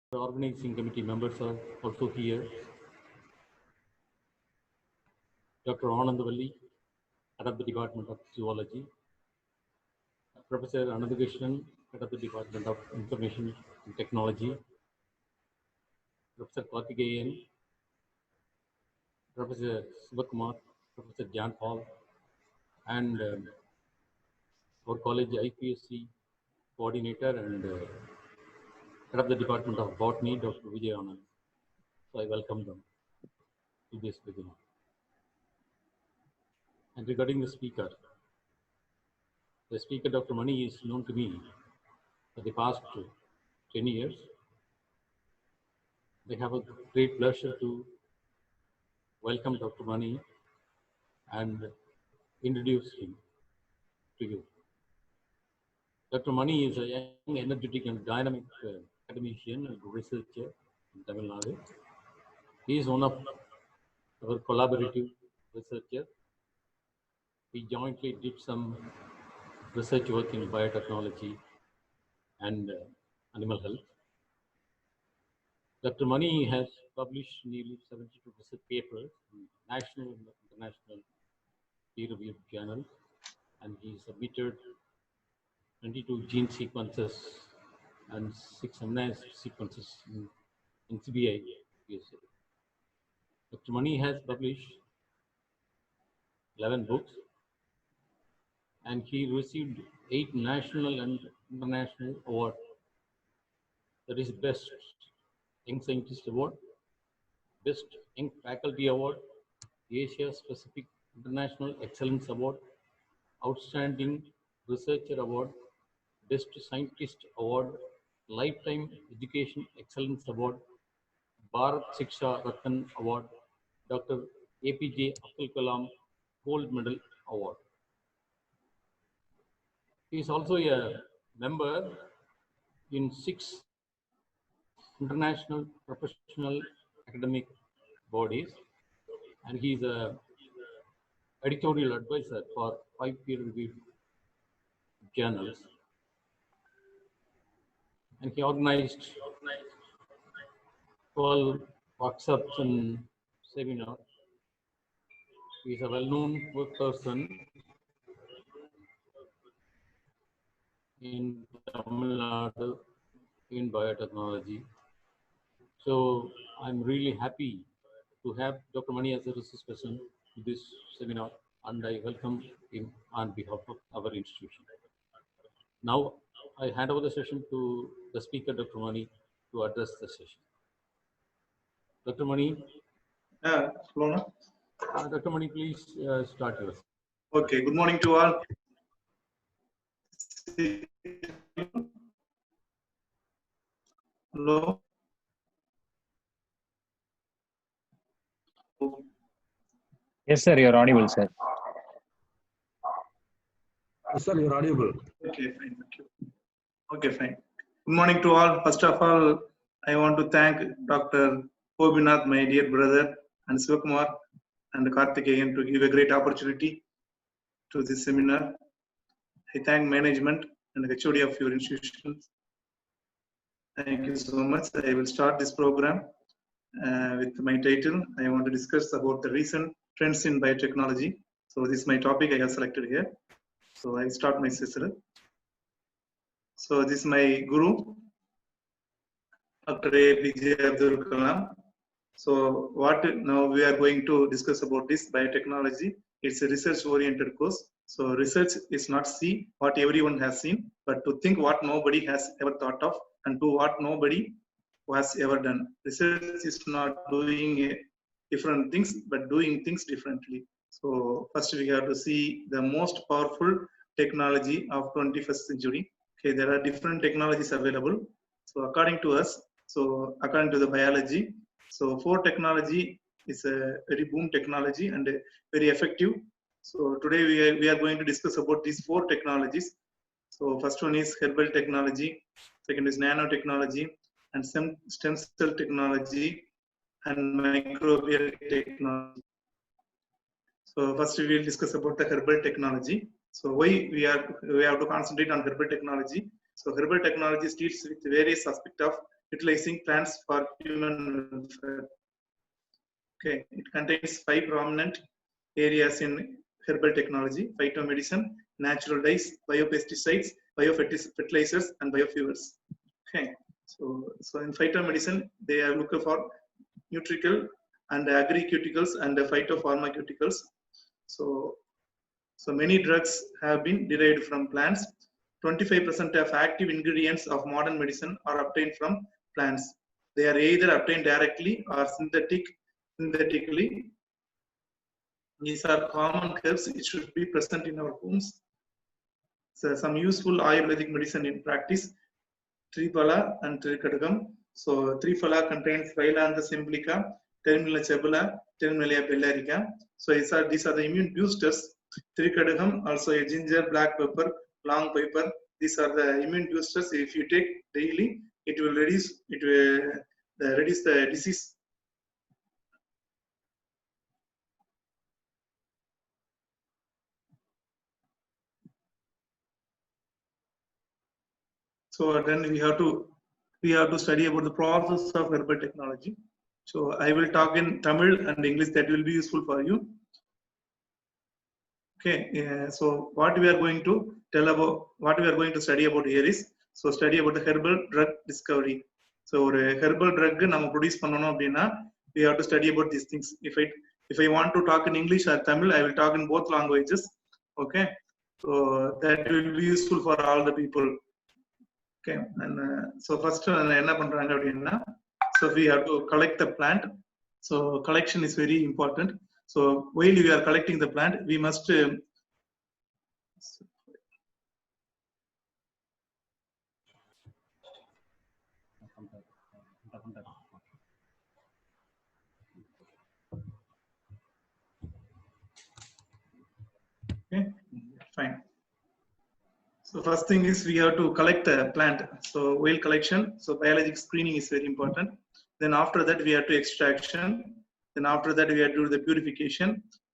The organizing committee members are also here. Dr. Anandavalli, head of the Department of Zoology. Professor Anandakrishnan, head of the Department of Information and Technology. Professor Karthikeyan, Professor Sivakumar, Professor Jan Paul, and our college IPSC coordinator and head of the Department of Botany, Dr. Vijay Anand. So I welcome them to this webinar. And regarding the speaker, Dr. Mani is known to me for the past 10 years. I have a great pleasure to welcome Dr. Mani and introduce him to you. Dr. Mani is a young, energetic, and dynamic academician and researcher in Tamil Nadu. He is one of our collaborative researchers. We jointly did some research work in biotechnology and animal health. Dr. Mani has published nearly 72 research papers in national and international peer-reviewed journals, and he submitted 22 gene sequences and 6 amino acid sequences in NCBI USA. Dr. Mani has published 11 books, and he received 8 national and international awards. That is Best Young Scientist Award, Best Young Faculty Award, Asia Pacific International Excellence Award, Outstanding Researcher Award, Best Scientist Award, Lifetime Education Excellence Award, Bharat Shiksha Ratan Award, Dr. APJ Abdul Kalam Gold Medal Award. He is also a member in 6 international professional academic bodies, and he is a editorial advisor for 5 peer-reviewed journals. And he organized 12 workshops and seminars. He is a well-known person in Tamil Nadu in biotechnology. So I'm really happy to have Dr. Mani as a research person to this seminar, and I welcome him on behalf of our institution. Now I hand over the session to the speaker, Dr. Mani, to address the session. Dr. Mani. Dr. Mani, please start yours. Okay, good morning to all. Hello. Yes, sir, you're audible, sir. Yes, sir, you're audible. Okay, fine. Thank you. Okay, fine. Good morning to all. First of all, I want to thank Dr. Gopinath, my dear brother, and Sivakumar and Karthikeyan to give a great opportunity to this seminar. I thank management and the HOD of your institutions. Thank you so much. I will start this program with my title. I want to discuss about the recent trends in biotechnology. So this is my topic I have selected here. So I start my session. So this is my guru, Dr. APJ Abdul Kalam. So what now we are going to discuss about this biotechnology. It's a research-oriented course. So research is not see what everyone has seen, but to think what nobody has ever thought of and do what nobody has ever done. Research is not doing different things, but doing things differently. So first we have to see the most powerful technology of 21st century. Okay, there are different technologies available. So according to us, so according to the biology, so 4 technology is a very boom technology and very effective. So today we are going to discuss about these 4 technologies. So first one is herbal technology, second is nanotechnology, and stem cell technology and microbial technology. So first we will discuss about the herbal technology. So why we have to concentrate on herbal technology. So herbal technology deals with various aspects of utilizing plants for human welfare. Okay, it contains 5 prominent areas in herbal technology: phytomedicine, natural dyes, biopesticides, biofertilizers, and biofuels. Okay, so in phytomedicine, they are looking for nutrical and agricuticals and phytopharmaceuticals. So many drugs have been derived from plants. 25% of active ingredients of modern medicine are obtained from plants. They are either obtained directly or synthetically. These are common herbs. It should be present in our homes. So some useful Ayurvedic medicine in practice: Triphala and Trikadagam. So Triphala contains Phylantha simplica, Terminella cebula, Terminella bellarica. So these are the immune boosters. Trikadagam, also a ginger, black pepper, long pepper. These are the immune boosters. If you take daily, it will reduce the disease. So then we have to study about the process of herbal technology. So I will talk in Tamil and English. That will be useful for you. Okay, so what we are going to study about here is, so study about the herbal drug discovery. So a herbal drug நம்ம produce பண்ணனும் அப்படினா we have to study about these things. If I want to talk in English or Tamil, I will talk in both languages. Okay, so that will be useful for all the people. Okay, and so first என்ன பண்றாங்க அப்படினா, so we have to collect the plant. So collection is very important. So while we are collecting the plant, we must okay, fine. So first thing is we have to collect the plant. So while collection, so biologic screening is very important. Then after that we have to extraction. Then after that we have to do the purification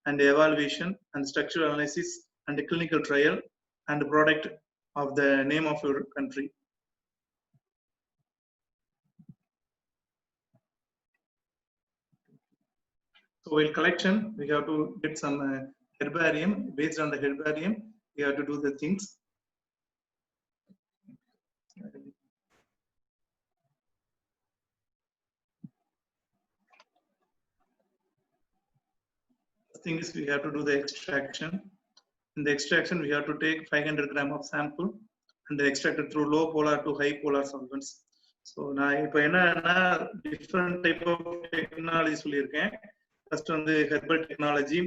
and the evaluation and structural analysis and the clinical trial and the product of the name of your country. So while collection, we have to get some herbarium. Based on the herbarium, we have to do the things. Thing is we have to do the extraction. In the extraction, we have to take 500 gram of sample and extract it through low polar to high polar solvents. So now இப்போ என்னன்னா different type of technology சொல்லியிருக்கேன். First வந்து herbal technology,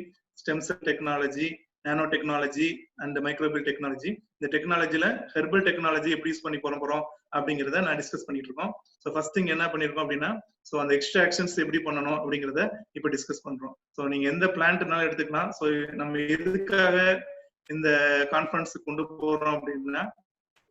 stem cell technology, nanotechnology and microbial technology. இந்த டெக்னாலஜில herbal technology எப்படி use பண்ணி போறோம் அப்படிங்கறத நான் டிஸ்கஸ் பண்ணிட்டு இருக்கோம். ஸோ ஃபர்ஸ்ட் திங் என்ன பண்ணிருக்கோம் அப்படின்னா, ஸோ அந்த எக்ஸ்ட்ராக்ஷன்ஸ் எப்படி பண்ணணும் அப்படிங்கிறத இப்போ டிஸ்கஸ் பண்றோம். ஸோ நீங்க எந்த பிளான்ட்னாலும் எடுத்துக்கலாம். ஸோ நம்ம எதுக்காக இந்த கான்ஃபரன்ஸ் கொண்டு போறோம் அப்படின்னா,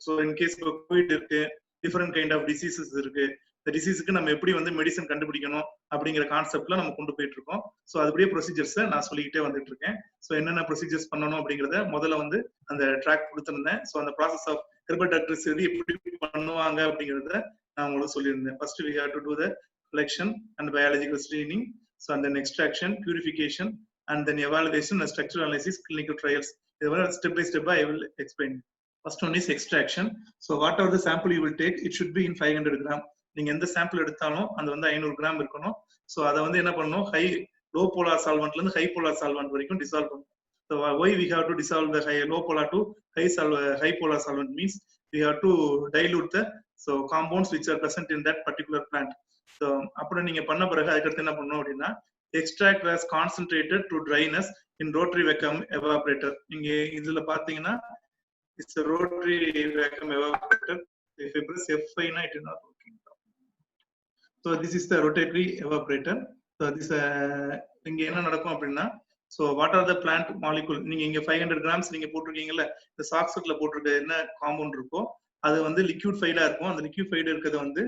ஸோ இன்கேஸ் இப்போ கோவிட் இருக்கு, டிஃபரெண்ட் கைண்ட் ஆஃப் டிசீசஸ் இருக்கு, இந்த டிசீஸுக்கு நம்ம எப்படி வந்து மெடிசன் கண்டுபிடிக்கணும் அப்படிங்கிற கான்செப்ட்ல நம்ம கொண்டு போயிட்டு இருக்கோம். ஸோ அதுபடியே ப்ரொசீஜர்ஸ் நான் சொல்லிக்கிட்டே வந்துட்டு இருக்கேன். ஸோ என்னென்ன ப்ரொசீஜர்ஸ் பண்ணணும் அப்படிங்கிறத முதல்ல வந்து அந்த ட்ராக் கொடுத்துருந்தேன். ஸோ அந்த process of herbal drug discovery எப்படி பண்ணுவாங்க அப்படிங்கறத நான் உங்களுக்கு சொல்லியிருந்தேன். First we have to do the collection and biological screening, so and then extraction, purification and then evaluation and structural analysis, clinical trials. Step by step I will explain. First one is extraction. So whatever the sample you will take, it should be in 500 gram. நீங்க எந்த sample எடுத்தாலும் அது வந்து 500 gram இருக்கணும். So அதை வந்து என்ன பண்ணணும், லோ போலார் சால்வெண்ட்ல இருந்து ஹை போலார் சால்வெண்ட் வரைக்கும் டிசால்வ் பண்ணணும். So why we have to dissolve the low polar to high polar solvent means we have to dilute the compounds which are present in that particular plant. So அப்புறம் நீங்க பண்ண பிறகு அதுக்கு என்ன பண்ணணும் அப்படின்னா, extract was concentrated to dryness in rotary vacuum evaporator. நீங்க இதுல பாத்தீங்கன்னா it's a rotary vacuum evaporator. If you press F5 na it is not working. So this is the rotary evaporator. So this இங்க என்ன நடக்கும் அப்படின்னா, so what are the plant molecule, நீங்க இங்க 500 grams நீங்க போட்டுருக்கீங்கல்ல, இந்த சாக்ஸ்ல போட்டுருக்க என்ன காம்பவுண்ட் இருக்கோ அது வந்து லிக்விட் இருக்கும். அந்த லிக்விட் இருக்கிறது வந்து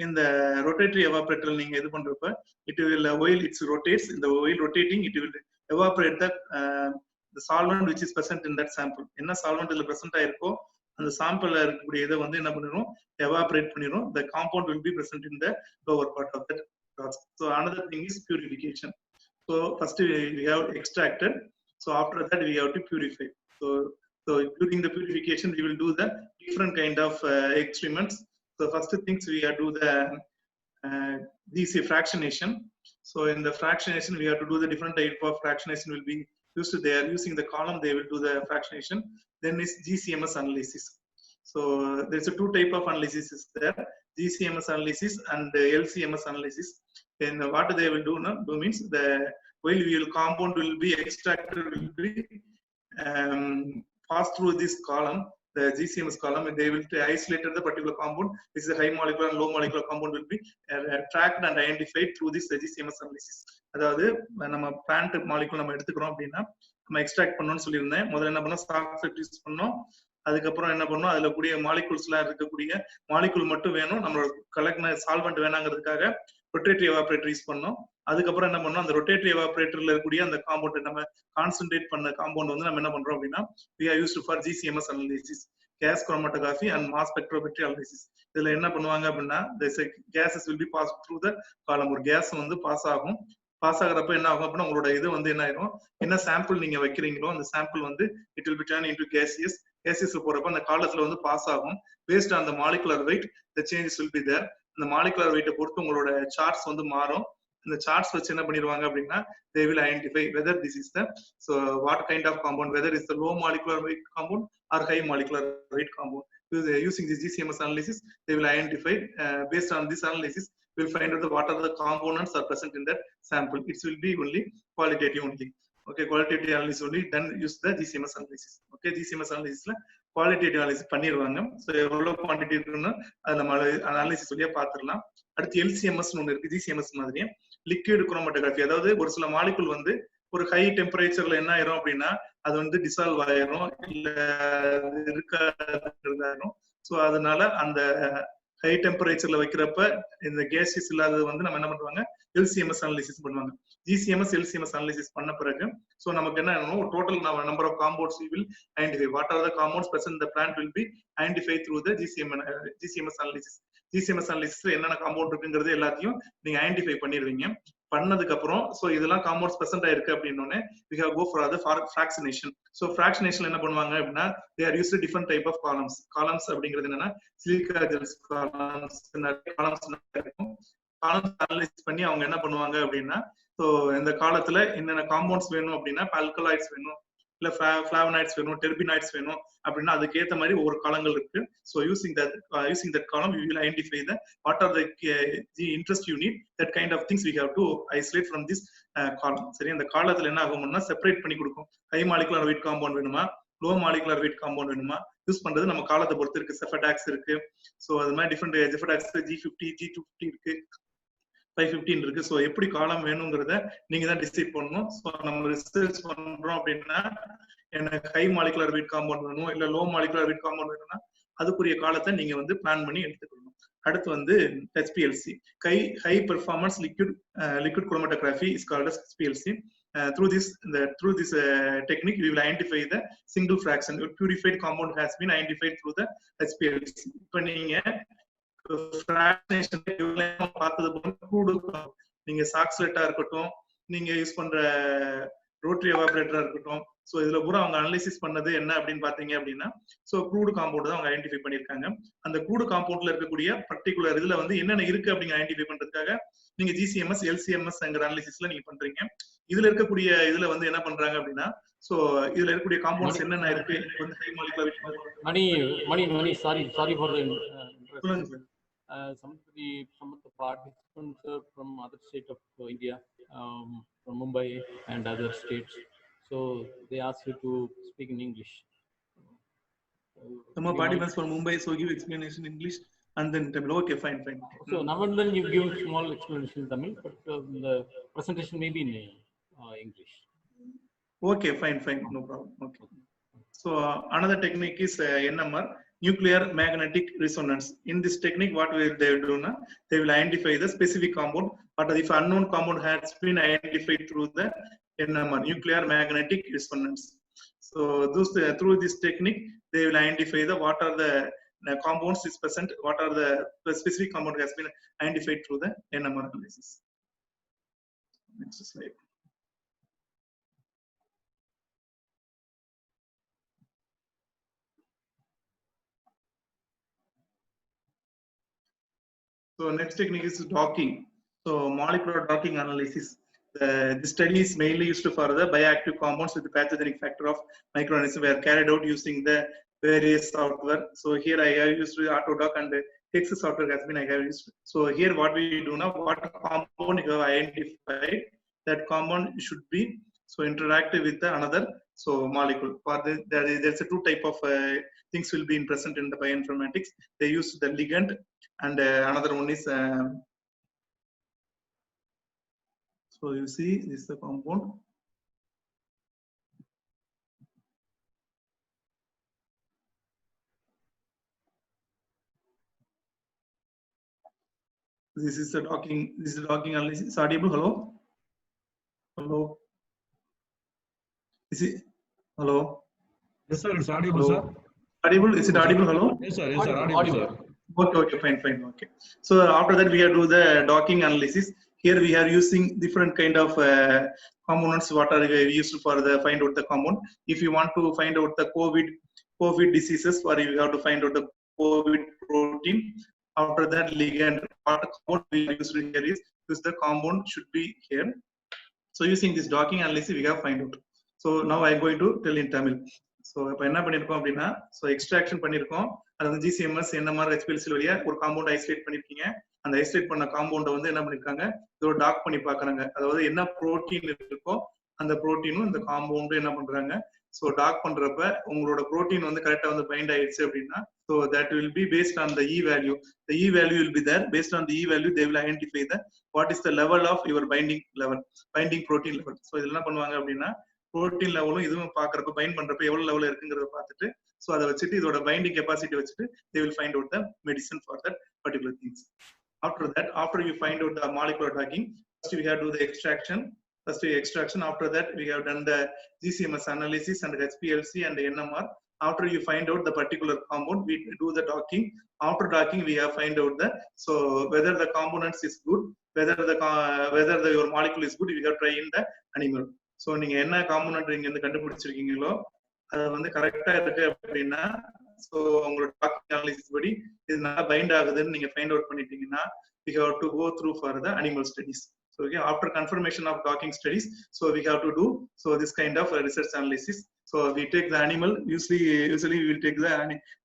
இந்த ரொட்டேட்டரி எவாபரேட்டர் நீங்க இது பண்றப்ப it will while it rotates, in the while rotating it will evaporate the solvent which is present in that sample. என்ன solvent இதுல present ஆயிருக்கோ அந்த சாம்பிள்ல இருக்கக்கூடிய இதை வந்து என்ன பண்ணிடும், எவாபரேட் பண்ணிடும். The compound will be present in the lower part of that flask. So another thing is purification. So first we have extracted. So after that we have to purify. So during the purification we will do the different kind of experiments. So first things we have to do the these fractionation. So in the fractionation we have to do the different type of fractionation will be used. They are using the column, they will do the fractionation. Then is GCMS analysis. So there's a two type of analysis is there, GCMS analysis and LCMS analysis. And what they will do now means the while compound will be extracted will be pass through this column, the GCMS column, and they will isolate the particular compound. This is a high molecular and low molecular compound will be tracked and identified through this GCMS analysis. அதாவது நம்ம plant molecule நம்ம எடுத்துக்கிறோம் அப்படின்னா நம்ம extract பண்ணணும்னு சொல்லியிருந்தேன். முதல்ல என்ன பண்ணோம், சாக்சைட் யூஸ் பண்ணோம். அதுக்கப்புறம் என்ன பண்ணோம், அதுல கூடிய மாலிகுல்ஸ் எல்லாம் இருக்கக்கூடிய மாலிகுல் மட்டும் வேணும், நம்மளோட கலெக்ட் சால்வெண்ட் வேணாங்கிறதுக்காக ரொட்டேட்டரி எவாபரேட்டர் யூஸ் பண்ணோம். அதுக்கப்புறம் என்ன பண்ணோம், அந்த ரொட்டேட்டரி எவாபரேட்டர்ல இருக்கக்கூடிய அந்த காம்பவுண்ட் நம்ம கான்சென்ட்ரேட் பண்ண காம்பவுண்ட் வந்து நம்ம என்ன பண்றோம் அப்படின்னா we are used for GCMS analysis, gas chromatography and mass spectrometry analysis. இதுல என்ன பண்ணுவாங்க அப்படின்னா the gases will be passed through the column. ஒரு கேஸ் வந்து பாஸ் ஆகும். பாஸ் ஆகிறப்ப என்ன ஆகும் அப்படின்னா உங்களோட இது வந்து என்ன ஆயிரும், என்ன சாம்பிள் நீங்க வைக்கிறீங்களோ அந்த சாம்பிள் வந்து it will be turned into gaseous. gaseous போறப்ப அந்த காலத்துல வந்து பாஸ் ஆகும். based on the molecular weight the changes will be there. அந்த molecular weight பொறுத்து உங்களோட சார்ட்ஸ் வந்து மாறும். இந்த சார்ட்ஸ் வச்சு என்ன பண்ணிடுவாங்க அப்படின்னா they will identify whether this is the what kind of compound, whether it's the low molecular weight compound or high molecular weight compound. Using this GCMS analysis they will identify. Based on this analysis we will find out what are the components are present in that sample. It will be only qualitative only. Okay, qualitative analysis only, then use the GCMS analysis. Okay, GCMS analysis la qualitative analysis பண்ணிடுவாங்க. So எவ்வளவு quantity இருக்குன்னு அது நம்ம analysis வழியா பார்த்துடலாம். அடுத்து LCMS னு ஒன்று இருக்கு, GCMS மாதிரியே லிக்விட் குரோமட்டோகிராஃபி. அதாவது ஒரு சில மாலிகுல் வந்து ஒரு ஹை டெம்பரேச்சர்ல என்ன ஆயிரும் அப்படின்னா அது வந்து டிசால்வ் ஆயிரும், இல்ல இருக்காதும். ஸோ அதனால அந்த ஹை டெம்பரேச்சர்ல வைக்கிறப்ப இந்த கேஸஸ் இல்லாதது வந்து நம்ம என்ன பண்ணுவாங்க, LCMS அனாலிசிஸ் பண்ணுவாங்க. GCMS LCMS அனாலிசிஸ் பண்ண பிறகு ஸோ நமக்கு என்ன ஆகும், total number of compounds we will identify. What are the compounds present in the plant will be identified through the GCMS analysis. GCMS அனாலிசிஸ்ல என்னென்ன காம்பவுண்ட் இருக்குங்கிறது எல்லாத்தையும் நீங்க ஐடென்டிஃபை பண்ணிடுவீங்க. பண்ணதுக்கு அப்புறம் சோ இதெல்லாம் காம்பவுண்ட்ஸ் பிரசன்ட் ஆயிருக்கு அப்படின்னோடனே we have go for the fractionation. So fractionation என்ன பண்ணுவாங்க அப்படின்னா they are used different type of columns. Columns அப்படிங்கிறது என்னன்னா சிலிக்கா ஜெல்ஸ் columns இருக்கும். காலம்ஸ் அனலைஸ் பண்ணி அவங்க என்ன பண்ணுவாங்க அப்படின்னா ஸோ இந்த காலத்துல என்னென்ன காம்பவுண்ட்ஸ் வேணும் அப்படின்னா ஆல்கலாய்ட்ஸ் வேணும், இல்ல ஃபிளாவனாய்ட்ஸ் வேணும், டெர்பினாய்ட்ஸ் வேணும் அப்படின்னா அதுக்கு ஏற்ற மாதிரி ஒவ்வொரு காலங்கள் இருக்கு. So using that column we will identify the what are the interest you need, that kind of things we have to isolate from this column. சரி, அந்த காலத்துல என்ன ஆகும்னா செப்பரேட் பண்ணி கொடுக்கும். ஹை மாலிகுலர் வெயிட் காம்பவுண்ட் வேணுமா, லோ மாலிகுலர் வெயிட் காம்பவுண்ட் வேணுமா, use பண்றது நம்ம காலத்தை பொறுத்து இருக்கு. செஃபடாக்ஸ் இருக்கு, ஸோ அது மாதிரி டிஃப்ரெண்ட் செஃபடாக்ஸ் G50 G250 இருக்கு, 515 இருக்கு. ஸோ எப்படி காலம் வேணுங்கிறத நீங்க தான் டிசைட் பண்ணணும். ஸோ நம்ம ரிசர்ச் பண்றோம் அப்படின்னா எனக்கு ஹை மாலிகுலர் வெயிட் காம்பவுண்ட் வேணும், இல்ல லோ மாலிகுலர் வெயிட் காம்பவுண்ட் வேணும்னா அதுக்குரிய காலத்தை நீங்க வந்து பிளான் பண்ணி எடுத்துக்கணும். அடுத்து வந்து HPLC, high performance liquid chromatography is called as HPLC. Through this technique we will identify the single fraction. A purified compound has been identified through the HPLC. இப்போ நீங்க பார்த்தது போல நீங்க சாக்ஸ்லெட்டா இருக்கட்டும், நீங்க யூஸ் பண்ற ரோட்டரி எவாபரேட்டரா இருக்கட்டும், சோ இதுல பூரா அவங்க அனலைசிஸ் பண்ணது என்ன அப்படின்னு பாத்தீங்க அப்படின்னா சோ க்ரூடு காம்பவுண்ட் தான் அவங்க ஐடென்டிஃபை பண்ணிருக்காங்க. அந்த க்ரூடு காம்பவுண்ட்ல இருக்கக்கூடிய பர்டிகுலர் இதுல வந்து என்னென்ன இருக்கு அப்படிங்க ஐடென்டிஃபை பண்றதுக்காக நீங்க GCMS LCMS அனாலிசிஸ்ல நீங்க பண்றீங்க. இதுல இருக்கக்கூடிய இதுல வந்து என்ன பண்றாங்க அப்படின்னா சோ இதுல இருக்கக்கூடிய காம்பவுண்ட்ஸ் என்னென்ன இருக்கு வந்து high molecular sorry for the some of the participants are from other state of India, from Mumbai and other states, so they ask you to speak in English. Some participants from Mumbai, so give explanation in English and then Tamil. Okay, fine. So now and then you give small explanation in Tamil, but the presentation may be in English. Okay, fine, no problem. Okay. So another technique is NMR, nuclear magnetic resonance. In this technique, what they will do now, they will identify the specific compound, but if unknown compound has been identified through the NMR, nuclear magnetic resonance. So through this technique, they will identify what are the compounds is present, what are the specific compound has been identified through the NMR analysis. Next slide. So next technique is docking. So molecular docking analysis. The study is mainly used for the bioactive compounds with the pathogenic factor of microorganisms were carried out using the various software. So here I have used Autodoc and Texas software has been I have used. So here what we do now, what compound you have identified, that compound should be so interactive with the another so molecule. For there's a two type of things will be present in the bioinformatics. They use the ligand and another one is so you see this is the compound. This is the docking. This is the docking analysis. Is audible? Hello. Hello. Is it? Hello. Yes, sir. It's audible, Hello. sir. Audible? Is it audible? Hello. Yes, sir. Yes, sir. Audible, sir. Okay, fine. Okay. So after that, we have to do the docking analysis. Here we are using different kind of components. What are used for the find out the compound? If you want to find out the COVID diseases, or you have to find out the COVID protein. After that, ligand. What compound we are used here is because the compound should be here. So using this docking analysis, we have find out. So now I am going to tell in Tamil. So இப்போ என்ன பண்ணிருக்கோம் அப்படின்னா so extraction பண்ணிருக்கோம். அது வந்து GCMS NMR HPLC வழியா ஒரு compound isolate பண்ணிருக்கீங்க. அந்த ஐசோலேட் பண்ண காம்பவுண்ட வந்து என்ன பண்ணிருக்காங்க இதோட டாக் பண்ணி பார்க்கறாங்க. அதாவது என்ன புரோட்டீன் இருக்கோ அந்த புரோட்டீனும் இந்த காம்பவுண்டும் என்ன பண்றாங்க so டாக் பண்றப்ப உங்களோட புரோட்டீன் வந்து கரெக்ட்டா வந்து பைண்ட் ஆயிடுச்சு அப்படின்னா so that will be based on the E value. The E value will be there. Based on the E value, they will identify the what is the level of your binding protein level. So இதெல்லாம் என்ன பண்ணுவாங்க அப்படின்னா protein லெவலும் இதுவும் பார்க்கறப்ப find பண்றப்ப எவ்வளவு level இருக்குங்கிறத பார்த்துட்டு ஸோ அதை வச்சுட்டு இதோட பைண்டிங் கெப்பாசிட்டி வச்சுட்டு they will find out the medicine for that particular things. After you find out the molecular docking, first we have to do the extraction. After that we have done the GCMS analysis and HPLC and the NMR. After you find out the particular compound, we do the docking. After docking, we have find out the so whether the components is good, whether your molecule is good, we have try in the animal. So நீங்க என்ன component நீங்க வந்து கண்டுபிடிச்சிருக்கீங்களோ அது வந்து கரெக்டா இருக்கு அப்படின்னா so உங்களோட டாக்கிங் அனாலிசிஸ் படி இது நல்லா பைண்ட் ஆகுதுன்னு நீங்க ஃபைண்ட் அவுட் பண்ணிட்டீங்கன்னா we have to go through for the animal studies. So okay, after confirmation of docking studies, so we have to do so this kind of research analysis. So we take the animal. Usually we will take the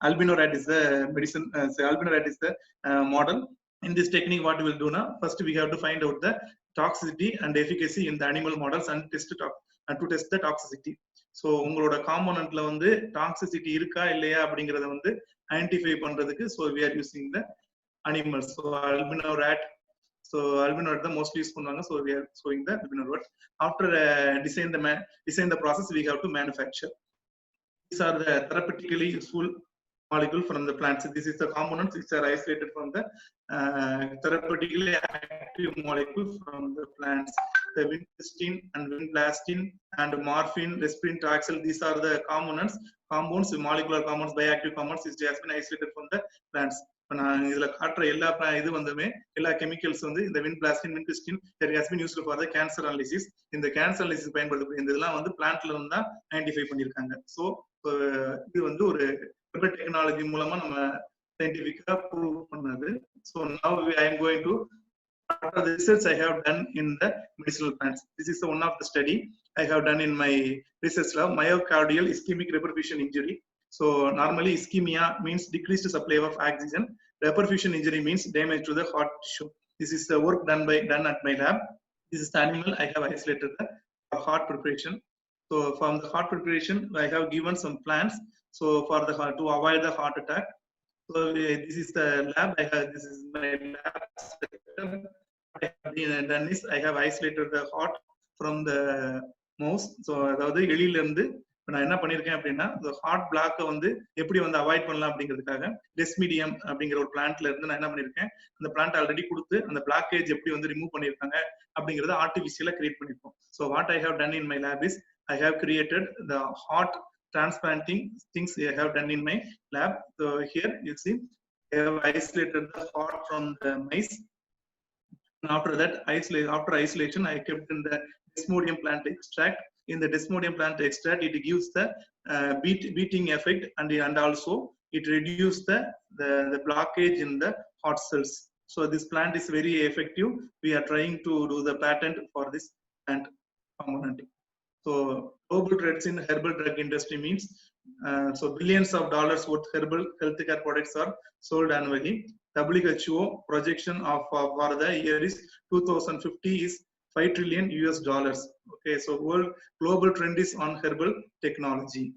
albino rat is the medicine. Albino rat is the model. In this technique, what we will do now? First, we have to find out the toxicity and efficacy in the animal models and to test the toxicity. So உங்களோட காம்போனன்ட்ல வந்து toxicity இருக்கா இல்லையா அப்படிங்கறத வந்து identify பண்றதுக்கு so we are using the animals. So albino rat. So albino rat the mostly use பண்ணுவாங்க. So we are showing the albino rat. After design the process, we have to manufacture. These are the therapeutically useful molecule from the plants. This is the components which are isolated from the therapeutically active molecule from the plants. The vincristine and vinblastine and morphine, risperidone, taxol. These are the compounds, molecular compounds, bioactive compounds which has been isolated from the plants. நான் இதுல காட்டுற எல்லா இது வந்துமே எல்லா chemicals வந்து இந்த வின்பிளாஸ்டின் வின்கிறிஸ்டின் that has been used for the cancer analysis. இந்த cancer analysis பயன்படுத்தக்கூடிய இந்த இதெல்லாம் வந்து பிளான்ட்ல இருந்து தான் ஐடென்டிஃபை பண்ணிருக்காங்க. சோ இது வந்து ஒரு டெக்னாலஜி மூலமா நம்ம சயின்டிபிக்கா ப்ரூவ் பண்ணது. So now I am going to after the research I have done in the medicinal plants. This is one of the study I have done in my research lab, myocardial ischemic reperfusion injury. So normally ischemia means decreased supply of oxygen. Reperfusion injury means damage to the heart tissue. This is the work done at my lab. This is the animal I have isolated the heart preparation. So from the heart preparation, I have given some plants. So for the heart to avoid the heart attack. So this is the lab. This is my lab. I have done this. I have isolated the heart from the mouse. So அதாவது எலியில இருந்து நான் என்ன பண்ணிருக்கேன் அப்படின்னா இந்த heart பிளாக்கை வந்து எப்படி வந்து அவாய்ட் பண்ணலாம் அப்படிங்கிறதுக்காக டெஸ்மிடியம் அப்படிங்கிற ஒரு பிளான்ட்ல இருந்து நான் என்ன பண்ணிருக்கேன் அந்த பிளான்ட் ஆல்ரெடி கொடுத்து அந்த பிளாக்கேஜ் எப்படி வந்து ரிமூவ் பண்ணிருக்காங்க அப்படிங்கறத ஆர்டிபிஷியலா கிரியேட் பண்ணிருக்கோம். So what I have done in my lab is I have created the heart transplanting things I have done in my lab. So here you see, I have isolated the heart from the mice. And after that, after isolation, I kept in the Desmodium plant extract. In the Desmodium plant extract, it gives the beating effect, and also it reduces the blockage in the heart cells. So this plant is very effective. We are trying to do the patent for this plant component. So global trends in herbal drug industry means so billions of dollars worth herbal healthcare products are sold annually. WHO projection of for the year is 2050 is $5 trillion US dollars. Okay, so world global trend is on herbal technology.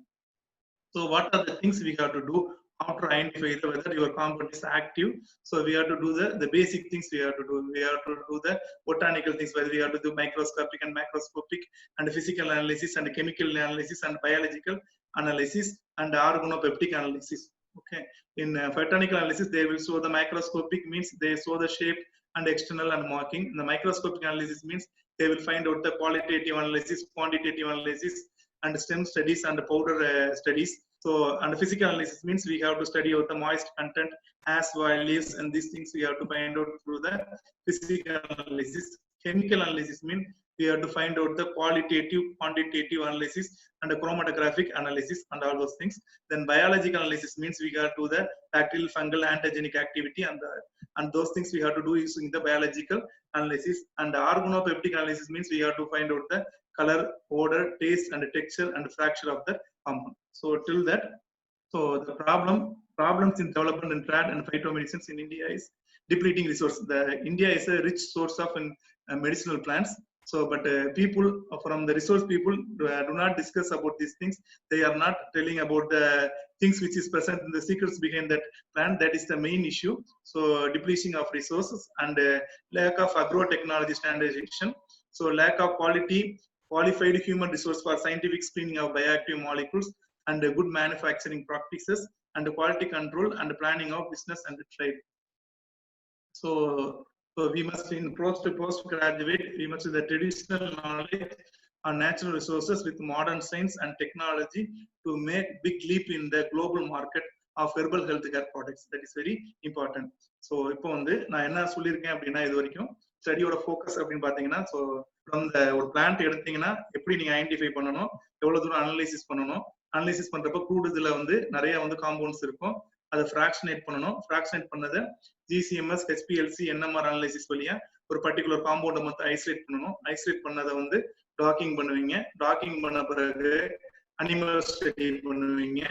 So what are the things we have to do after identify whether your compound is active? So we have to do the basic things we have to do. We have to do the botanical things, whether we have to do microscopic and macroscopic and physical analysis and chemical analysis and biological analysis and organopeptic analysis. Okay, in botanical analysis, they will show the macroscopic means they show the shape and external and marking. In the microscopic analysis means they will find out the qualitative analysis, quantitative analysis, and stem studies and powder studies. So, and physical analysis means we have to study out the moist content as well leaves, and these things we have to find out through the physical analysis. Chemical analysis means we have to find out the qualitative, quantitative analysis and the chromatographic analysis and all those things. Then biological analysis means we have to do the bacterial, fungal, antigenic activity, and those things we have to do using the biological analysis. And the organopeptic analysis means we have to find out the color, odor, taste, and texture and fracture of the compound. So till that, so the problems in development and trade and phytomedicines in India is depleting resource. India is a rich source of medicinal plants. So, but people from the resource people do not discuss about these things. They are not telling about the things which is present in the secrets behind that plant. That is the main issue. So, depletion of resources and lack of agro-technology standardization. So, lack of qualified human resource for scientific screening of bioactive molecules and good manufacturing practices and quality control and planning of business and trade. So we must in postgraduate, we must use the traditional knowledge on natural resources with modern science and technology to make big leap in the global market of herbal healthcare products. That is very important. So இப்போ வந்து நான் என்ன சொல்லியிருக்கேன் அப்படின்னா இது வரைக்கும் ஸ்டடியோட focus அப்படின்னு பாத்தீங்கன்னா ஸோ அந்த ஒரு பிளான்ட் எடுத்தீங்கன்னா எப்படி நீங்க ஐடென்டிஃபை பண்ணணும், எவ்வளவு தூரம் அனலைசிஸ் பண்ணணும், அனலைசிஸ் பண்றப்ப கூடுதல வந்து நிறைய வந்து காம்பவுண்ட்ஸ் இருக்கும், அதை ஃபிராக்ஷனேட் பண்ணணும். ஃபிராக்ஷனேட் பண்ணதை GCMS, HPLC, NMR அனலைசிஸ் வழியா ஒரு பர்டிகுலர் காம்பவுண்டை மொத்தம் ஐசோலேட் பண்ணணும். ஐசோலேட் பண்ணதை வந்து டாக்கிங் பண்ணுவீங்க. டாக்கிங் பண்ண பிறகு அனிமல் ஸ்டடி பண்ணுவீங்க.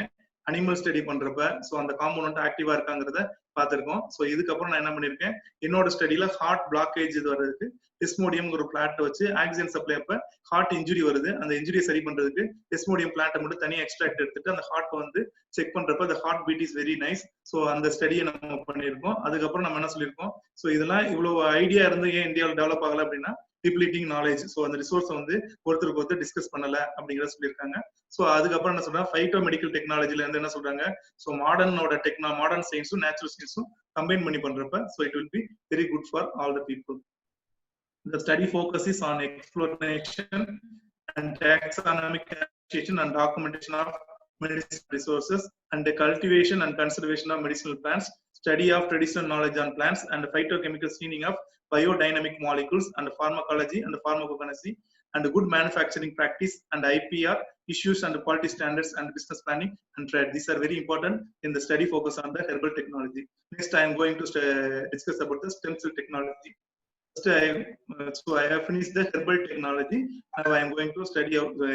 அனிமல் ஸ்டடி பண்றப்ப ஸோ அந்த காம்பவுண்ட் ஆக்டிவா இருக்காங்கிறத பார்த்திருக்கோம். ஸோ இதுக்கப்புறம் நான் என்ன பண்ணிருக்கேன், என்னோட ஸ்டடியில ஹார்ட் பிளாக்கேஜ் இது வர்றதுக்கு டெஸ்மோடியம் ஒரு பிளான்ட் வச்சு ஆக்சிஜன் சப்ளை அப்ப ஹார்ட் இன்ஜுரி வருது, அந்த இன்ஜுரியை சரி பண்றதுக்கு டெஸ்மோடியம் பிளான்ட்டை மட்டும் தனியாக எக்ஸ்ட்ராக்ட் எடுத்துட்டு அந்த ஹார்ட் வந்து செக் பண்றப்ப அந்த heart beat is very nice. So அந்த ஸ்டடியை நம்ம பண்ணியிருக்கோம். அதுக்கப்புறம் நம்ம என்ன சொல்லியிருக்கோம், ஸோ இதெல்லாம் இவ்வளவு ஐடியா இருந்து ஏன் இந்தியாவில் டெவலப் ஆகல அப்படின்னா டிப்ளீட்டிங் நாலேஜ். ஸோ அந்த ரிசோர்ஸை வந்து ஒருத்தருக்கு ஒருத்தர் டிஸ்கஸ் பண்ணல அப்படிங்கிறத சொல்லியிருக்காங்க. ஸோ அதுக்கப்புறம் என்ன சொல்றாங்க, ஃபைட்டோ மெடிக்கல் டெக்னாலஜில இருந்து என்ன சொல்றாங்க, ஸோ மாடர்ன் சயின்ஸும் நேச்சுரல் சயின்ஸும் கம்பைன் பண்ணி பண்றப்ப so it will be very good for all the people. The study focuses on exploration and taxonomic application and documentation of medicinal resources and the cultivation and conservation of medicinal plants, study of traditional knowledge on plants and phytochemical screening of biodynamic molecules and pharmacology and pharmacokinesis and good manufacturing practice and IPR issues and quality standards and business planning and trade. These are very important in the study focus on the herbal technology. Next, I am going to discuss about the stem cell technology. So I have finished the herbal technology. Now I am going to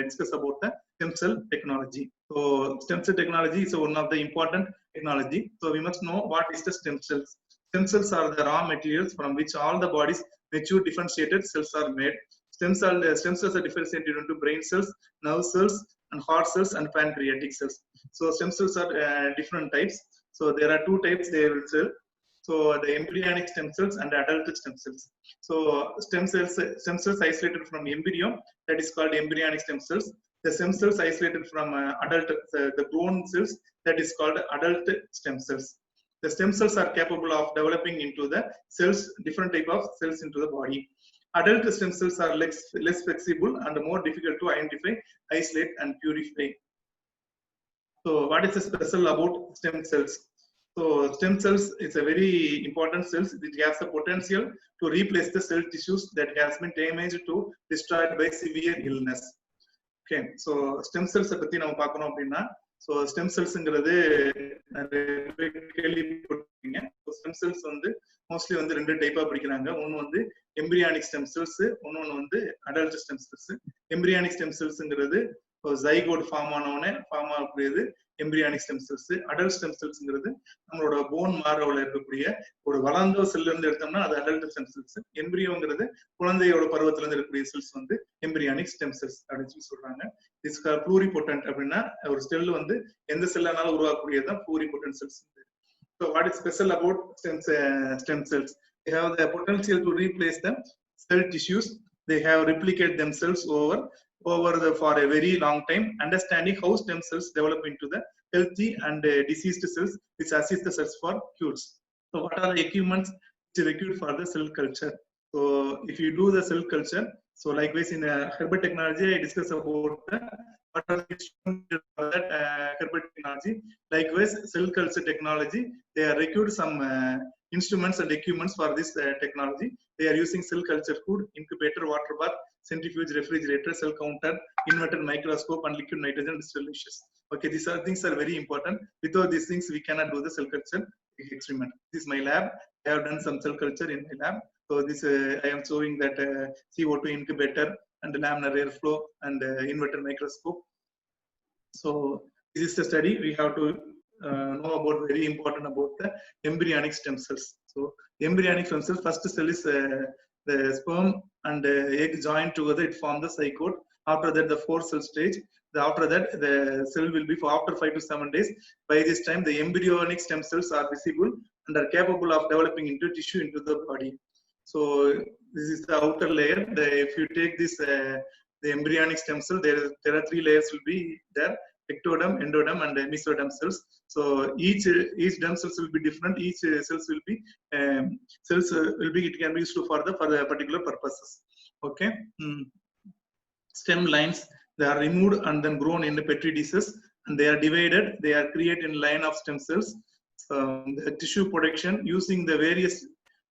discuss about the stem cell technology. So stem cell technology is one of the important technology. So we must know what is the stem cells. Stem cells are the raw materials from which all the body's mature differentiated cells are made. Stem cells are differentiated into brain cells, nerve cells, and heart cells and pancreatic cells. So stem cells are different types. So there are two types they will cell. So the embryonic stem cells and adult stem cells. So stem cells isolated from embryo, that is called embryonic stem cells. The stem cells isolated from adult, the grown cells, that is called adult stem cells. The stem cells are capable of developing into the cells, different type of cells into the body. Adult stem cells are less flexible and more difficult to identify, isolate, and purify. So what is special about stem cells? So stem cells is a very important cells. It has the potential to replace the cell tissues that has been damaged to destroyed by severe illness. Okay, so stem cells பத்தி நம்ம பார்க்கணும் அப்படின்னா, so stem cellsங்கிறது கேள்விப்பட்டிருக்கீங்க. stem cells வந்து mostly வந்து ரெண்டு டைப்பா பிரிக்கிறாங்க. ஒன்னு வந்து எம்பிரியானிக் ஸ்டெம் செல்ஸ், ஒன்னு வந்து adult stem cells. Embryonic stem செல்ஸ்ங்கிறது ஜைகோட் ஃபார்ம் ஆகக்கூடியது embryonic stem cells. Adult stem செல்ஸ்ங்கிறது நம்மளோட போன் மாரோல இருக்கக்கூடிய ஒரு வளர்ந்த செல்ல இருந்து எடுத்தோம்னா அது அடல்ட் ஸ்டெம் செல்ஸ். எம்பிரியோங்கிறது குழந்தையோட பருவத்துல இருந்து இருக்கக்கூடிய செல்ஸ் வந்து எம்பிரியானிக் ஸ்டெம் செல்ஸ் அப்படின்னு சொல்லி சொல்றாங்க. இட்ஸ் ப்ளூரிபொட்டன்ட் அப்படின்னா ஒரு செல் வந்து எந்த செல்லானாலும் உருவாக்கக்கூடியதான் ப்ளூரிபொட்டன்ட் cells. So what is special about stem cells? They have the potential to replace the cell tissues. They have replicated themselves for a very long time. Understanding how stem cells develop into the healthy and diseased cells, which assist the cells for cures. So what are the equipments which are required for the cell culture? So if you do the cell culture, so likewise in herbal technology, I discuss about what are the instruments for that herbal technology. Likewise, cell culture technology, they are required some instruments and equipments for this technology. They are using cell culture hood, incubator, water bath, centrifuge, refrigerator, cell counter, inverted microscope, and liquid nitrogen distillation. Okay, these things are very important. Without these things, we cannot do the cell culture experiment. This is my lab. I have done some cell culture in my lab. So this I am showing that CO2 incubator and the laminar airflow and inverted microscope. So this is the study. We have to know about very important about the embryonic stem cells. So embryonic stem cells, first cell is the sperm and egg joined together, it forms the zygote. After that, the 4 cell stage. After that, the cell will be for after 5 to 7 days. By this time, the embryonic stem cells are visible and are capable of developing into tissue into the body. So this is the outer layer. If you take this the embryonic stem cell, there are 3 layers will be there: ectoderm, endoderm, and mesoderm cells. So each derm cells will be different. Each cells will be it can be used for the particular purposes. Okay. Stem lines, they are removed and then grown in the petri dishes, and they are divided. They are created in line of stem cells. The tissue production using the various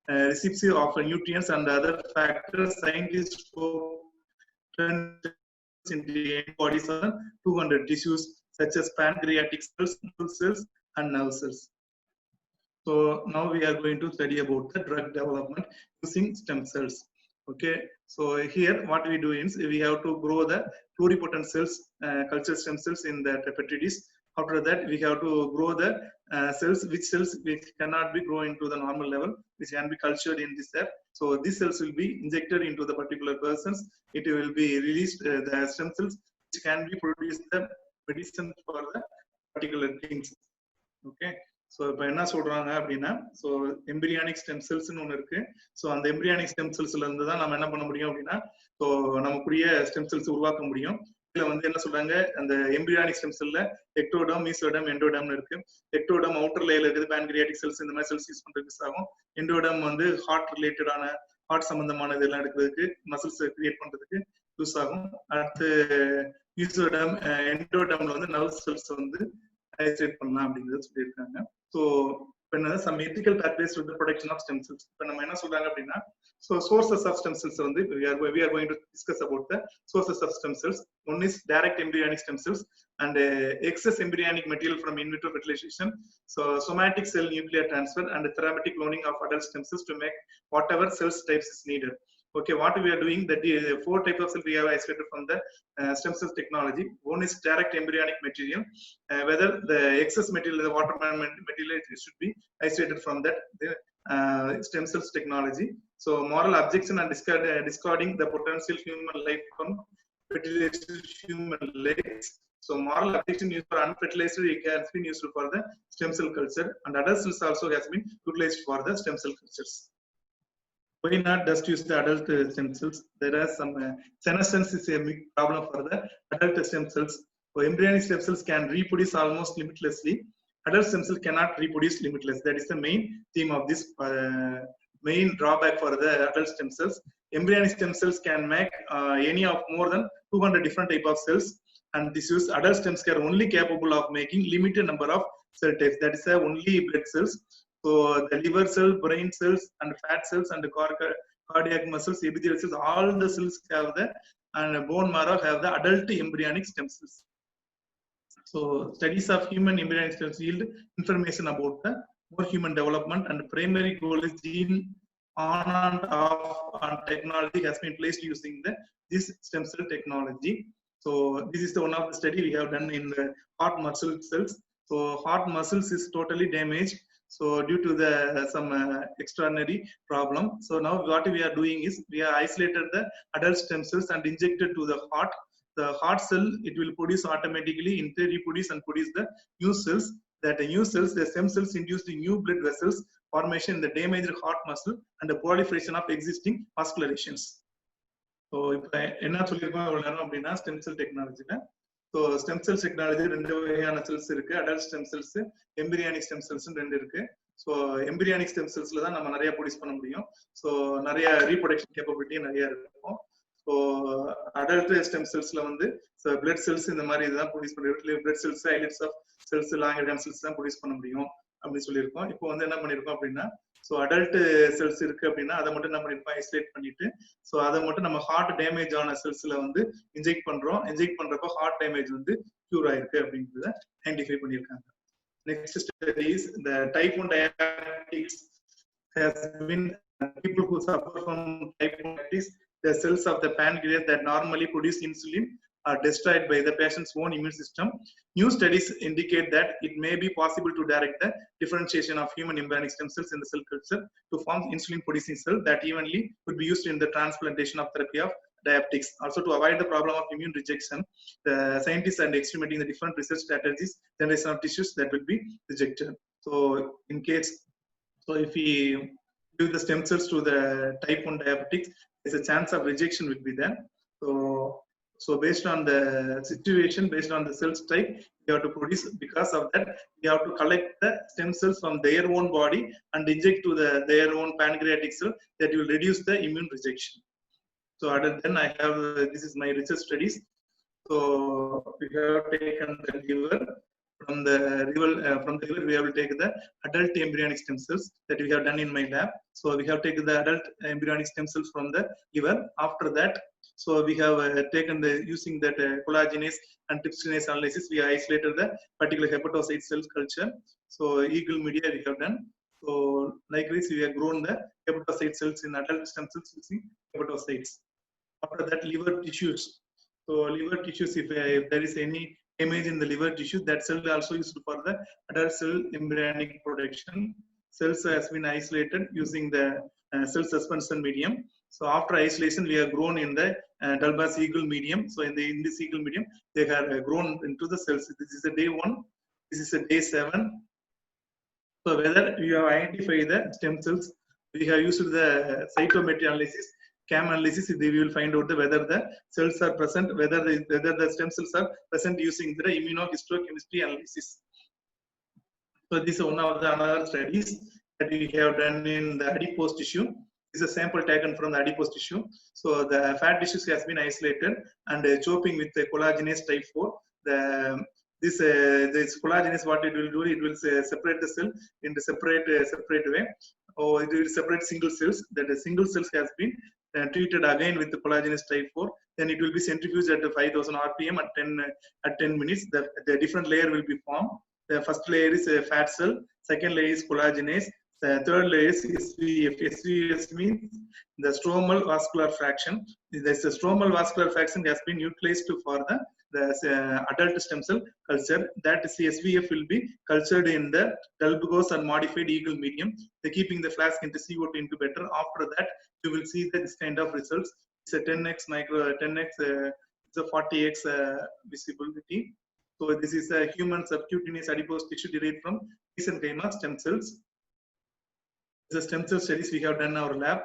recipe of nutrients and other factors, scientists into bodies on 200 tissues such as pancreatic cells, muscle cells, and nerve cells. So now we are going to study about the drug development using stem cells. Okay, so here what we do is we have to grow the pluripotent cells, culture stem cells in the petri dish. After that, we have to grow the cells which cannot be grown into the normal level, which can be cultured in this cell. So these cells will be injected into the particular persons. It will be released the stem cells which can be produced the medicine for the particular things. Okay. So இப்போ என்ன சொல்றாங்க அப்படின்னா, so embryonic stem செல்ஸ்னு ஒன்று இருக்கு. So அந்த embryonic stem செல்ஸ்ல இருந்து தான் நம்ம என்ன பண்ண முடியும் அப்படின்னா, ஸோ நமக்குரிய ஸ்டெம் செல்ஸ் உருவாக்க முடியும். இதுல வந்து என்ன சொல்றாங்க, அந்த எம்பிரியானிக் ஸ்டெம் செல்ல எக்டோடம், மீசோடம், எண்டோடம்னு இருக்கு. எக்டோடம் அவுட்டர் லேயர்ல இருக்குது, பேன்கிரியாட்டிக் செல்ஸ் இந்த மாதிரி செல்ஸ் யூஸ் பண்றதுக்கு யூஸ் ஆகும். எண்டோடம் வந்து ஹார்ட் சம்பந்தமான இதெல்லாம் எடுக்கிறதுக்கு, மசில்ஸ் கிரியேட் பண்றதுக்கு யூஸ் ஆகும். அடுத்து மீசோடம், எண்டோடம்ல வந்து நர்வ் செல்ஸ் வந்து ஐசோலேட் பண்ணலாம் அப்படிங்கிறது சொல்லியிருக்காங்க. ஸோ இப்போ என்ன some ethical pathways with production of stem cells. இப்போ நம்ம என்ன சொல்றாங்க அப்படின்னா, so sources of stem cells வந்து we are going to discuss about the sources of stem cells. One is direct embryonic stem cells and excess embryonic material from in vitro fertilization. So somatic cell nuclear transfer and therapeutic cloning of adult stem cells to make whatever cells types is needed. Okay, what we are doing, that 4 types of cells we have isolated from the stem cells technology. One is direct embryonic material, whether the excess material, the water material, it should be isolated from that stem cells technology. So moral objection and discarding the potential human life from fertilized human legs. So moral objection used for unfertilized has been used for the stem cell culture, and adult cells also has been utilized for the stem cell cultures. Why not just use the adult stem cells? There are some senescence is a big problem for the adult stem cells. So embryonic stem cells can reproduce almost limitlessly. Adult stem cells cannot reproduce limitless. That is the main theme of this main drawback for the adult stem cells. embryonic stem cells can make any of more than 200 different type of cells, and this is adult stem cells are only capable of making limited number of cell types. That is only blood cells. So the liver cell, brain cells, and fat cells, and the cardiac muscles, epithelial cells, all the cells have the, and bone marrow have the adult embryonic stem cells. So studies of human embryonic stem cells yield information about the more human development, and the primary goal is gene on and off and technology has been placed using this stem cell technology. So this is the one of the study we have done in the heart muscle cells. So heart muscles is totally damaged. So due to the some extraordinary problem. So now what we are doing is we are isolated the adult stem cells and injected to the heart. The heart cell, it will produce automatically, reproduce and produce the new cells. That the new cells, the stem cells induce the new blood vessels formation in the damaged heart muscle and the proliferation of existing vascular lesions. So இப்போ என்ன சொல்லியிருக்கோம் இவ்வளவு நேரம் அப்படின்னா stem cell டெக்னாலஜில. So stem cell technology 2 வகையான cells இருக்கு. Adult stem cells, embryonic stem cells 2 இருக்கு. ஸோ எம்பிரியானிக் ஸ்டெம் செல்ஸ்ல தான் நம்ம நிறைய ப்ரொடியூஸ் பண்ண முடியும். ஸோ நிறைய ரீப்ரொடக்ஷன் கேப்பபிலிட்டி நிறைய இருக்கும். ஸோ அடல்ட் ஸ்டெம் செல்ஸ்ல வந்து பிளட் செல்ஸ் இந்த மாதிரி இதுதான் ப்ரொடியூஸ் பண்ணிருக்கு. Blood cells, islets of cells, lung cells தான் ப்ரொடியூஸ் பண்ண முடியும் அப்படின்னு சொல்லியிருக்கோம். இப்போ வந்து என்ன பண்ணிருக்கோம் அப்படின்னா, ஸோ அடல்ட் செல்ஸ் இருக்கு அப்படின்னா அதை மட்டும் என்ன பண்ணிருக்கோம், ஐசோலேட் பண்ணிட்டு, ஸோ அதை மட்டும் நம்ம ஹார்ட் டேமேஜ் ஆன செல்ஸ்ல வந்து இன்ஜெக்ட் பண்றோம். இன்ஜெக்ட் பண்றப்போ ஹார்ட் டேமேஜ் வந்து கியூர் ஆயிருக்கு அப்படின்றத ஐடென்டிஃபை பண்ணியிருக்காங்க. Next study is the type 1 diabetes has been people who suffer from type 1 diabetes, the cells of the pancreas that normally produce insulin are destroyed by the patient's own immune system. New studies indicate that it may be possible to direct the differentiation of human embryonic stem cells in the cell culture to form insulin producing cell that evenly could be used in the transplantation of therapy of diabetics. Also, to avoid the problem of immune rejection, the scientists are experimenting the different research strategies, generation of tissues that will be rejected. So in case, so if we give the stem cells to the type 1 diabetics, there's a chance of rejection will be there. So based on the situation, based on the cells type, we have to produce. Because of that, we have to collect the stem cells from their own body and inject to their own pancreatic cell that will reduce the immune rejection. So other than I have, this is my research studies. So we have taken the liver. From the liver, we have to take the adult embryonic stem cells that we have done in my lab. So we have taken the adult embryonic stem cells from the liver. After that, so we have taken the using that collagenase and trypsinase analysis. We isolated the particular hepatocyte cell culture. So eagle media we have done. So likewise, we have grown the hepatocyte cells in adult stem cells using hepatocytes. After that, liver tissues. So liver tissues, if there is any damage in the liver tissue, that cell also used for the adult cell embryonic production. Cells has been isolated using the cell suspension medium. So after isolation, we have grown in the Dalbas eagle medium. So in this eagle medium, they have grown into the cells. This is a day 1. This is a day 7. So whether you have identified the stem cells, we have used the cytometry analysis, CAM analysis. We will find out whether the cells are present, whether the stem cells are present using the immunohistochemistry analysis. So this is one of the another studies that we have done in the adipose tissue. This is a sample taken from the adipose tissue. So the fat tissues has been isolated and chopping with the collagenase type 4. This collagenase, what it will do, it will separate the cell in the separate way. Or it will separate single cells. That the single cells has been treated again with the collagenase type 4. Then it will be centrifuged at 5000 RPM at 10 minutes. The different layer will be formed. The first layer is a fat cell. Second layer is collagenase. The third layer is SVF. SVF means the stromal vascular fraction. The stromal vascular fraction has been utilized for the adult stem cell culture. That SVF will be cultured in the Dalbigos and modified eagle medium. They're keeping the flask into CO2 incubator. After that, you will see this kind of results. It's a 10x it's a 40x visibility. So this is a human subcutaneous adipose tissue derived from mesenchyma stem cells. The stem cell studies we have done in our lab.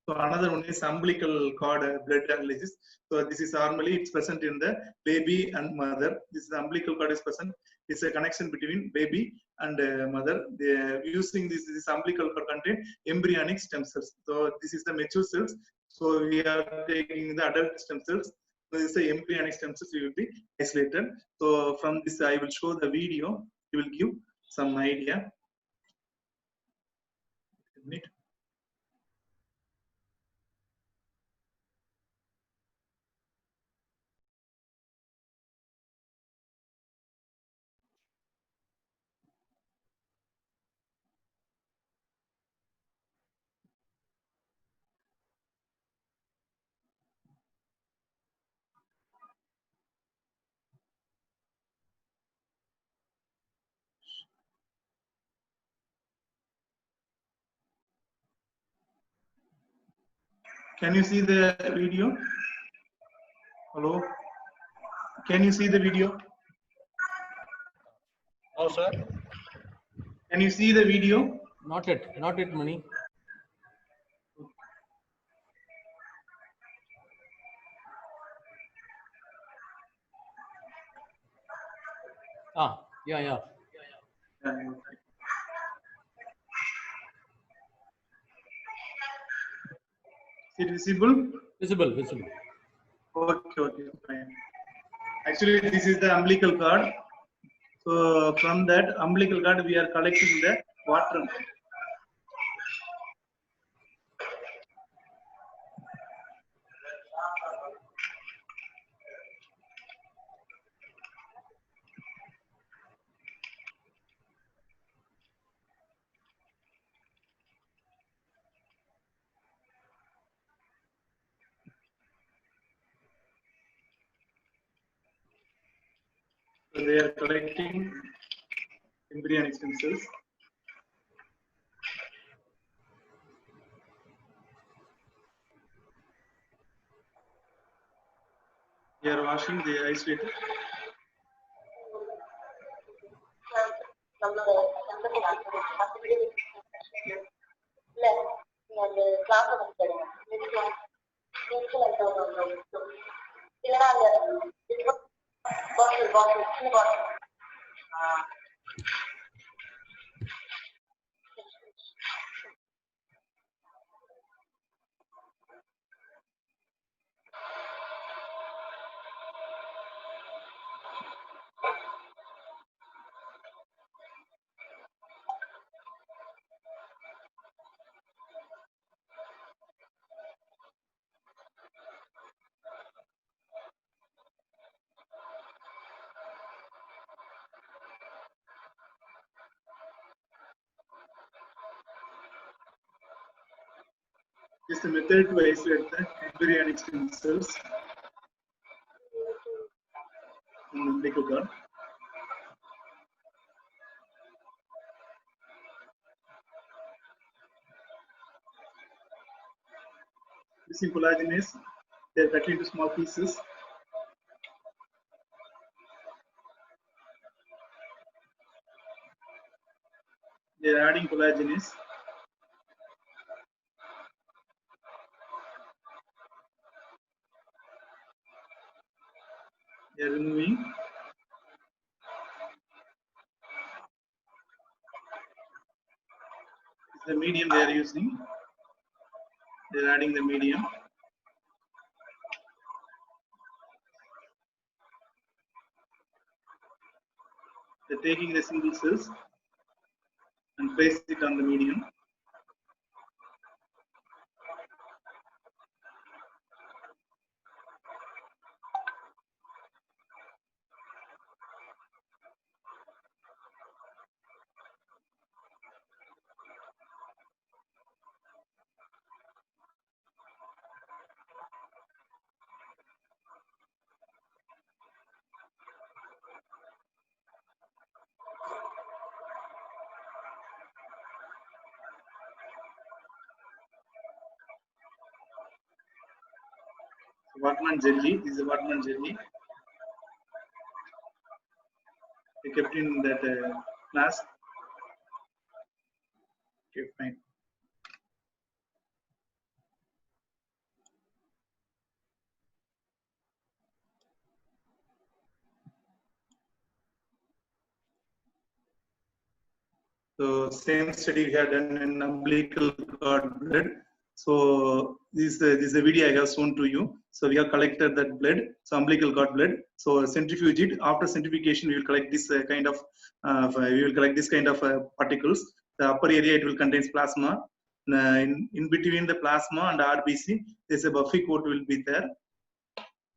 So another one is umbilical cord blood analysis. So this is normally it's present in the baby and mother. This is the umbilical cord is present. It's a connection between baby and mother. They using this umbilical cord contain embryonic stem cells. So this is the mature cells. So we are taking the adult stem cells. So this is the embryonic stem cells will be isolated. So from this I will show the video. It will give some idea. Can you see the video? Hello? Can you see the video? No, sir. Can you see the video? Not yet, Mani. Yeah. Is it visible? Visible. Okay, fine. Actually, this is the umbilical cord. So from that umbilical cord, we are collecting the water. So they are collecting embryonic stem cells. They are washing, they are isolated. This is the method to isolate the embryonic stem cells in the umbilical cord. Using collagenase, they are cut into small pieces. They are adding collagenase. They are removing. This is the medium they are using. They are adding the medium. They are taking the single cells and place it on the medium. Wartman jelly. This is a Wartman jelly. They kept in that flask. Okay, fine. So same study we had done in umbilical cord blood. So this is a video I have shown to you. So we have collected that blood, so umbilical cord blood. So centrifuge it. After centrifugation, we will collect this kind of particles. The upper area it will contain plasma. In between the plasma and RBC, there's a buffy coat will be there.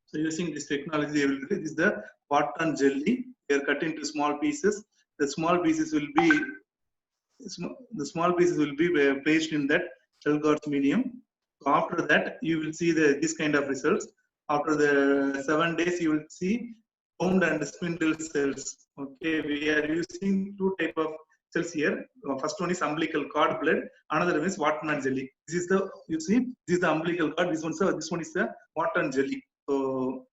So using this technology, this is the Wharton jelly. They are cut into small pieces. The small pieces will be placed in that Chelgarth medium. So after that, you will see this kind of results. After the 7 days, you will see round and spindle cells. Okay, we are using two type of cells here. First one is umbilical cord blood. Another one is Wharton jelly. This is the this is the umbilical cord. This one is the Wharton jelly. So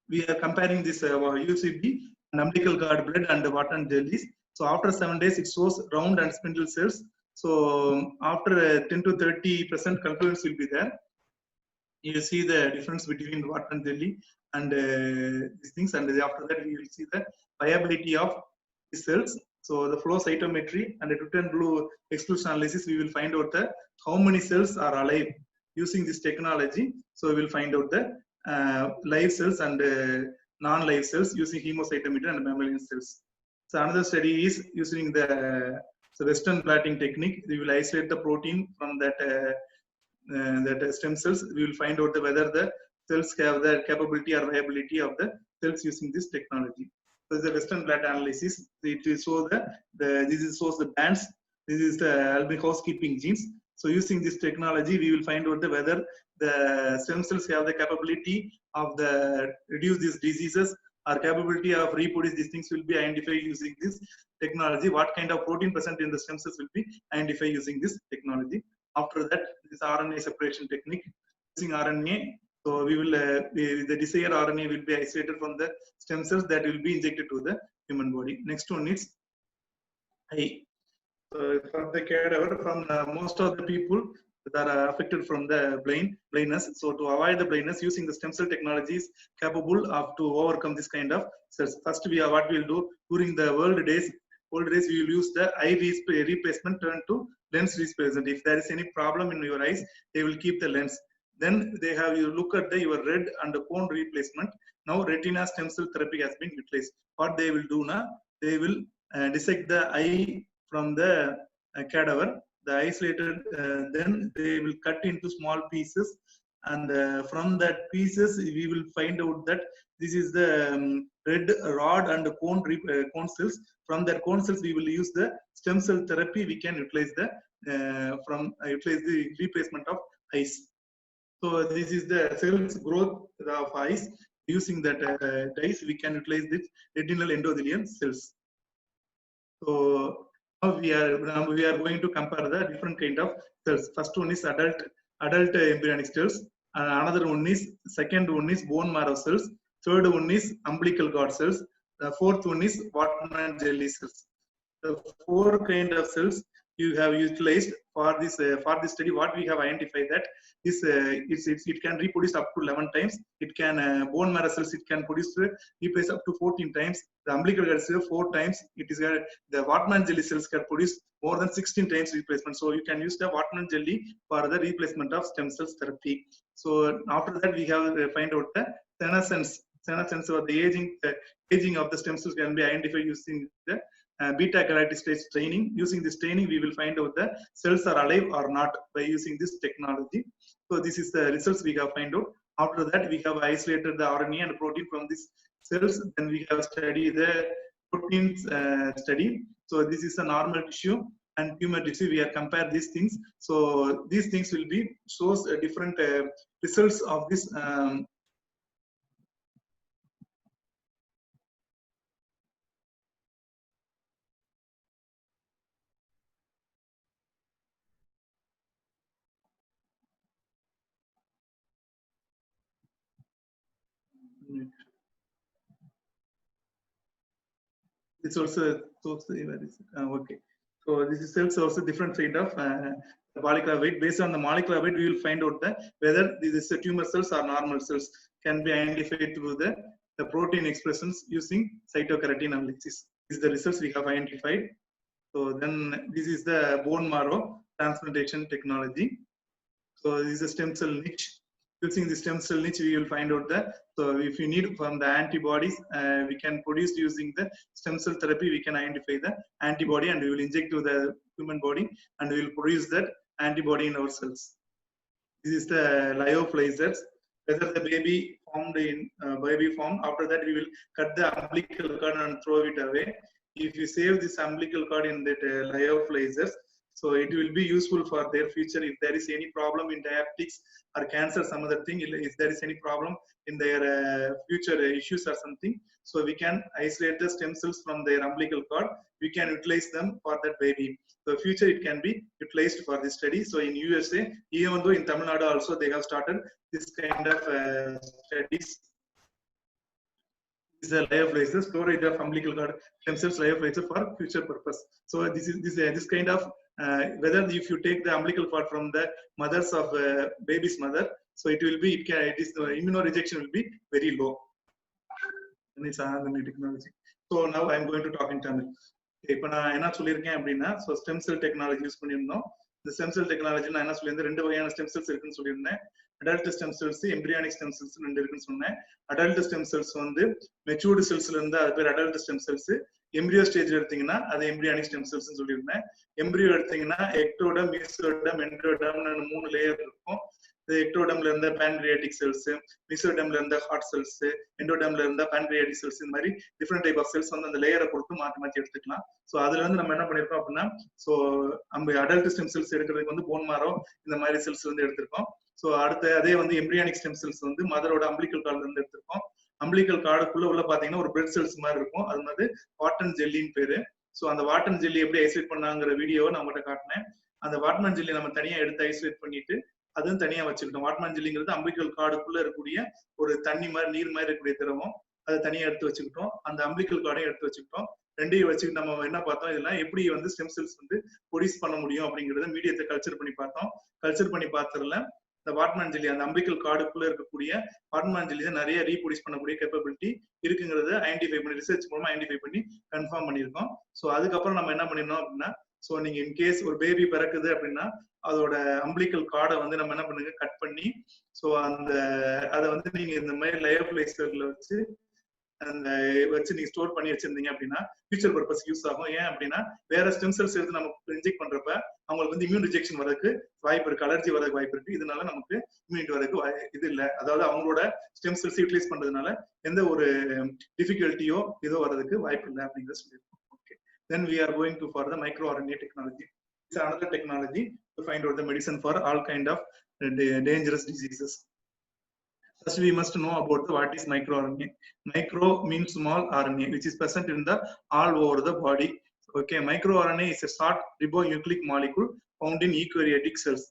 we are comparing this UCB, umbilical cord blood and the Wharton jellies. So after 7 days, it shows round and spindle cells. So after 10 to 30% concurrence will be there. You see the difference between Wharton jelly and these things, and after that we will see the viability of the cells. So the flow cytometry and the Twitter blue exclusion analysis, we will find out how many cells are alive using this technology. So we will find out the live cells and non-live cells using hemocytometer and mammalian cells. So another study is using the Western blotting technique. We will isolate the protein from that stem cells. We will find out whether the cells have the capability or viability of the cells using this technology. So the Western blot analysis. It will show this shows the bands. This is the albino housekeeping genes. So using this technology, we will find out whether the stem cells have the capability of reduce these diseases or capability of reproduce. These things will be identified using this technology. What kind of protein present in the stem cells will be identified using this technology. After that, this RNA separation technique using RNA. So we will the desired RNA will be isolated from the stem cells that will be injected to the human body. Next one is eye. So from the cadaver, from most of the people that are affected from the blindness. So to avoid the blindness, using the stem cell technology is capable of to overcome this kind of cells. First, what we'll do during the old days, we will use the eye replacement turn to lens replacement. If there is any problem in your eyes, they will keep the lens. Then they have you look at your red and the cone replacement. Now retina stem cell therapy has been utilized. What they will do now, they will dissect the eye from the cadaver, the isolated, then they will cut into small pieces, and from that pieces we will find out that this is the red rod and cone cells. From that cone cells we will use the stem cell therapy. We can utilize utilize the replacement of eyes. So this is the cells growth of eyes. Using that dyes, we can utilize this retinal endothelial cells. So now we are going to compare the different kind of cells. First one is adult embryonic cells. Another one is second one is bone marrow cells. Third one is umbilical cord cells. The fourth one is Wharton jelly cells. The four kind of cells you have utilized for this study. What we have identified that is it can reproduce up to 11 times. It can bone marrow cells it can replace up to 14 times. The umbilical cord cells 4 times. It is the Wharton jelly cells can produce more than 16 times replacement. So you can use the Wharton jelly for the replacement of stem cells therapy. So after that we have find out the senescence or the aging of the stem cells can be identified using the beta-galactic stage staining. Using this staining, we will find out the cells are alive or not by using this technology. So this is the results we have find out. After that, we have isolated the RNA and protein from these cells. Then we have studied the proteins study. So this is a normal tissue and tumor tissue. We have compared these things. So these things will be shows different results of this. It's also okay. So this is cells also different kind of molecular weight. Based on the molecular weight, we will find out whether these tumor cells or normal cells can be identified through the protein expressions using cytokeratin analysis. These are the results we have identified. So then this is the bone marrow transplantation technology. So this is a stem cell niche. Using the stem cell niche, we will find out that, so if you need from the antibodies, we can produce using the stem cell therapy, we can identify the antibody and we will inject to the human body and we will produce that antibody in our cells. This is the lyophilizers. Whether the baby formed in baby form, after that we will cut the umbilical cord and throw it away. If you save this umbilical cord in that lyophilizers, so it will be useful for their future if there is any problem in diabetics or cancer, some other thing, if there is any problem in their future issues or something. So we can isolate the stem cells from their umbilical cord. We can utilize them for that baby. So future it can be utilized for this study. So in USA, even though in Tamil Nadu also they have started this kind of studies. This is a lyophilizer, storage of umbilical cord stem cells lyophilizer for future purpose. So this is this kind of whether if you take the umbilical cord from the mothers of baby's mother, so it will be it is the immunorejection will be very low. And it's another new technology. So now I'm going to talk in Tamil. இப்போ நான் என்ன சொல்லியிருக்கேன் அப்படின்னா, so stem cell technology use பண்ணியிருந்தோம். இந்த stem cell technology நான் என்ன சொல்லியிருந்தேன், 2 வகையான ஸ்டெம் செல்ஸ் இருக்குன்னு சொல்லியிருந்தேன். Adult stem cells, embryonic stem cells 2 இருக்குன்னு சொன்னேன். அடல்ட் ஸ்டெம் செல்ஸ் வந்து மெச்சூர்டு செல்ஸ்ல இருந்து அது பேர் adult stem cells. Embryo stage எடுத்தீங்கன்னா அது எம்பிரியானிக் ஸ்டெம் செல்ஸ் சொல்லியிருந்தேன். எம்பிரியோ எடுத்தீங்கன்னா எக்டோடம், மீசோடம், என்டோடம்னு 3 லேயர் இருக்கும். எக்டோடம்ல இருந்த பான்கிரியாட்டிக் செல்ஸ், மீசோடம்ல இருந்த ஹார்ட் செல்ஸ், எண்டோடம்ல இருந்த பான்கிரியாட்டிக் செல்ஸ், இந்த மாதிரி டிஃப்ரெண்ட் டைப் ஆஃப் செல்ஸ் வந்து அந்த லேயரை பொறுத்து மாற்றி மாற்றி எடுத்துக்கலாம். ஸோ அதுல வந்து நம்ம என்ன பண்ணிருக்கோம் அப்படின்னா, ஸோ நம்ம அடல்ட் ஸ்டெம் செல்ஸ் எடுக்கிறதுக்கு வந்து போன் மாரோ இந்த மாதிரி செல்ஸ் வந்து எடுத்திருக்கோம். ஸோ அடுத்த அதே வந்து எம்பிரியானிக் ஸ்டெம் செல்ஸ் வந்து மதரோட அம்பிளிக்கல் கார்டுல இருந்து எடுத்திருக்கோம். அம்பிளிக்கல் கார்டுக்குள்ள உள்ள பாத்தீங்கன்னா ஒரு பிரெட் செல்ஸ் மாதிரி இருக்கும். அது வந்து வாட்டன் ஜெல்லின்னு பேரு. ஸோ அந்த வாட்டன் ஜெல்லி எப்படி ஐசோலேட் பண்ணாங்கிற வீடியோவை நான் உங்கள்கிட்ட காட்டினேன். அந்த வாட்மன் ஜெல்லி நம்ம தனியா எடுத்து ஐசோலேட் பண்ணிட்டு அதுவும் தனியா வச்சுக்கிட்டோம். வாட்மன் ஜெல்லிங்கிறது அம்பிளிக்கல் கார்டுக்குள்ள இருக்கக்கூடிய ஒரு தண்ணி மாதிரி நீர் மாதிரி இருக்கக்கூடிய திரவம், அதை தனியா எடுத்து வச்சுக்கிட்டோம். அந்த அம்பிளிக்கல் கார்டையும் எடுத்து வச்சுக்கிட்டோம். ரெண்டையும் வச்சுக்கிட்டு நம்ம என்ன பார்த்தோம், இதெல்லாம் எப்படி வந்து ஸ்டெம் செல்ஸ் வந்து ப்ரொடியூஸ் பண்ண முடியும் அப்படிங்கறத மீடியத்தை கல்ச்சர் பண்ணி பார்த்தோம். கல்ச்சர் பண்ணி பார்த்ததுல இந்த வாட்மன் ஜெல்லி, அந்த அம்பிளிக்கல் கார்டுக்குள்ள இருக்கக்கூடிய வாட்மன் ஜெல்லி தான் நிறைய ரீப்ரொடியூஸ் பண்ணக்கூடிய கேப்பபிலிட்டி இருக்குங்கிறத ஐடென்டிஃபை பண்ணி ரிசர்ச் மூலமா ஐடென்டிஃபை பண்ணி கன்ஃபார்ம் பண்ணியிருக்கோம். ஸோ அதுக்கப்புறம் நம்ம என்ன பண்ணிருந்தோம் அப்படின்னா, ஸோ நீங்க இன்கேஸ் ஒரு பேபி பிறக்குது அப்படின்னா அதோட அம்பிளிக்கல் கார்டை வந்து நம்ம என்ன பண்ணுங்க கட் பண்ணி, ஸோ அந்த அதை வந்து நீங்க இந்த மாதிரி லயோஃபிலைசர்ல வச்சு நீங்க ஸ்டோர் பண்ணி வச்சிருந்தீங்க அப்படின்னா ஃபியூச்சர் பர்பஸ் யூஸ் ஆகும். ஏன் அப்படின்னா வேற ஸ்டெம் செல்ஸ் எடுத்து நம்ம இன்ஜெக்ட் பண்றப்ப அவங்களுக்கு வந்து இம்யூன் ரிஜெக்ஷன் வரதுக்கு வாய்ப்பு இருக்கு, அலர்ஜி வரதுக்கு வாய்ப்பு இருக்கு. இதனால நமக்கு இம்யூனிட்டி வரதுக்கு இது இல்லை. அதாவது அவங்களோட ஸ்டெம் செல்ஸ் யூட்டிலைஸ் பண்றதுனால எந்த ஒரு டிஃபிகல்ட்டியோ இதோ வரதுக்கு வாய்ப்பு இல்லை அப்படிங்கிறத சொல்லியிருக்கோம். Then we are going to for the microRNA technology. It's another technology to find out the medicine for all kind of dangerous diseases. First, we must know about what is microRNA. Micro means small RNA, which is present in the all over the body. Okay, microRNA is a short ribonucleic molecule found in eukaryotic cells.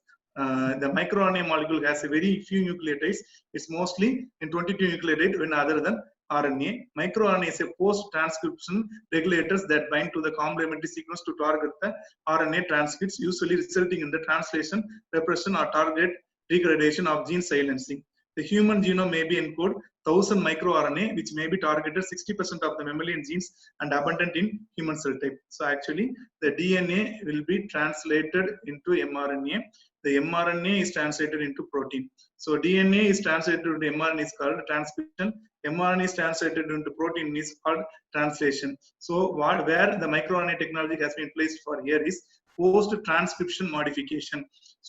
The microRNA molecule has a very few nucleotides. It's mostly in 22 nucleotides when other than RNA. MicroRNA is a post-transcription regulators that bind to the complementary sequence to target the RNA transcripts, usually resulting in the translation, repression, or target degradation of gene silencing. The human genome may be encode 1000 microRNA, which may be targeted 60% of the mammalian genes and abundant in human cell type. So actually, the DNA will be translated into mRNA. The mRNA is translated into protein. So DNA is translated into mRNA is called transcription. mRNA is translated into protein is called translation. So where the microRNA technology has been placed for here is post-transcription modification.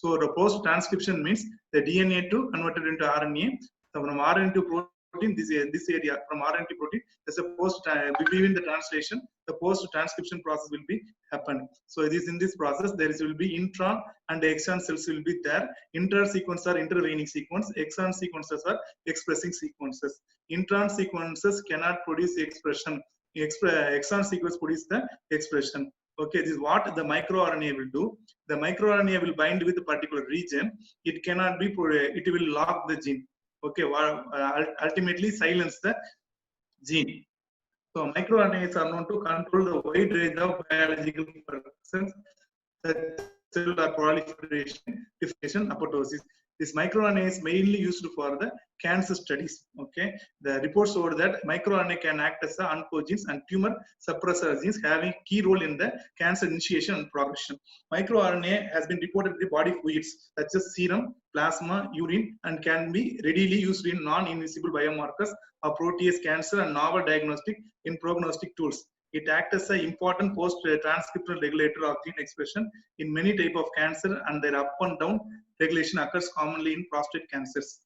So the post-transcription means the DNA to converted into RNA. So from RNA to protein, this area from RNA to protein, there's a between the translation, the post-transcription process will be happen. So it is in this process there will be intron and exon cells will be there. Inter sequence are intervening sequence. Exon sequences are expressing sequences. Intron sequences cannot produce expression. Exon sequence produce the expression. Okay, this is what the microRNA will do. The microRNA will bind with a particular region. It cannot be, it will lock the gene. Okay, ultimately silence the gene. So microRNAs are known to control the wide range of biological processes, cellular proliferation, differentiation, apoptosis. This microRNA is mainly used for the cancer studies. Okay, the reports showed that microRNA can act as the oncogenes and tumor suppressor genes, having key role in the cancer initiation and progression. MicroRNA has been reported in the body fluids such as serum, plasma, urine, and can be readily used in non-invisible biomarkers of protease cancer and novel diagnostic in prognostic tools. It acts as an important post-transcriptional regulator of gene expression in many types of cancer, and their up and down regulation occurs commonly in prostate cancers.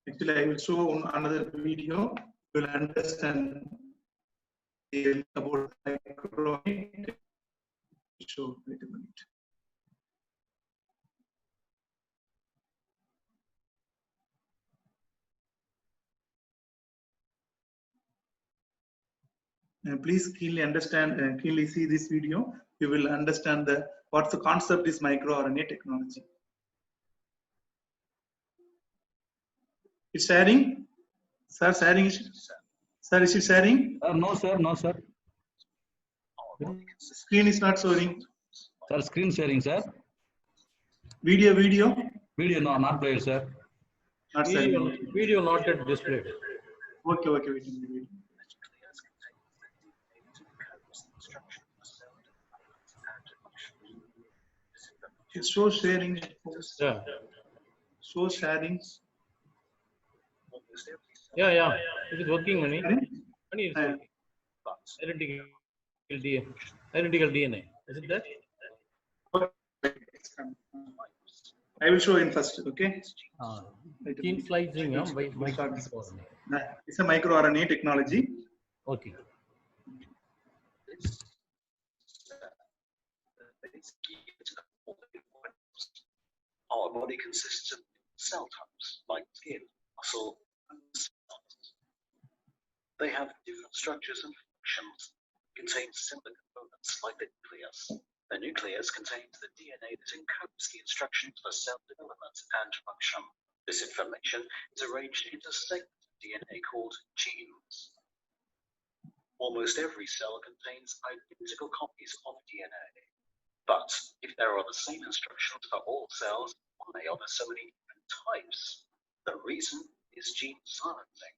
Actually, I will show another video. You will understand about microRNA. Show, wait a minute. Please keenly understand, keenly see this video. You will understand what's the concept is microRNA technology. It's sharing, sir. Sharing, sir. Is it sharing? No, sir. No, sir. Screen is not showing. Sir, screen sharing, sir. Video. Video, no, not played, sir. Not sharing. Video not yet displayed. Okay. Wait a minute. It shows sharing. Yeah. Shows sharing. Yeah. It is working, Mani. Mani is Yeah. working. Identical DNA. Is it that? I will show in first. Okay. Gene splicing by microRNA. It's a microRNA technology. Okay. Our body consists of cell types like skin, muscle, and cells. They have different structures and functions, contain similar components like the nucleus. The nucleus contains the DNA that encodes the instructions for cell development and function. This information is arranged into segments of DNA called genes. Almost every cell contains identical copies of DNA. But if there are the same instructions for all cells, why are there so many different types? The reason is gene silencing.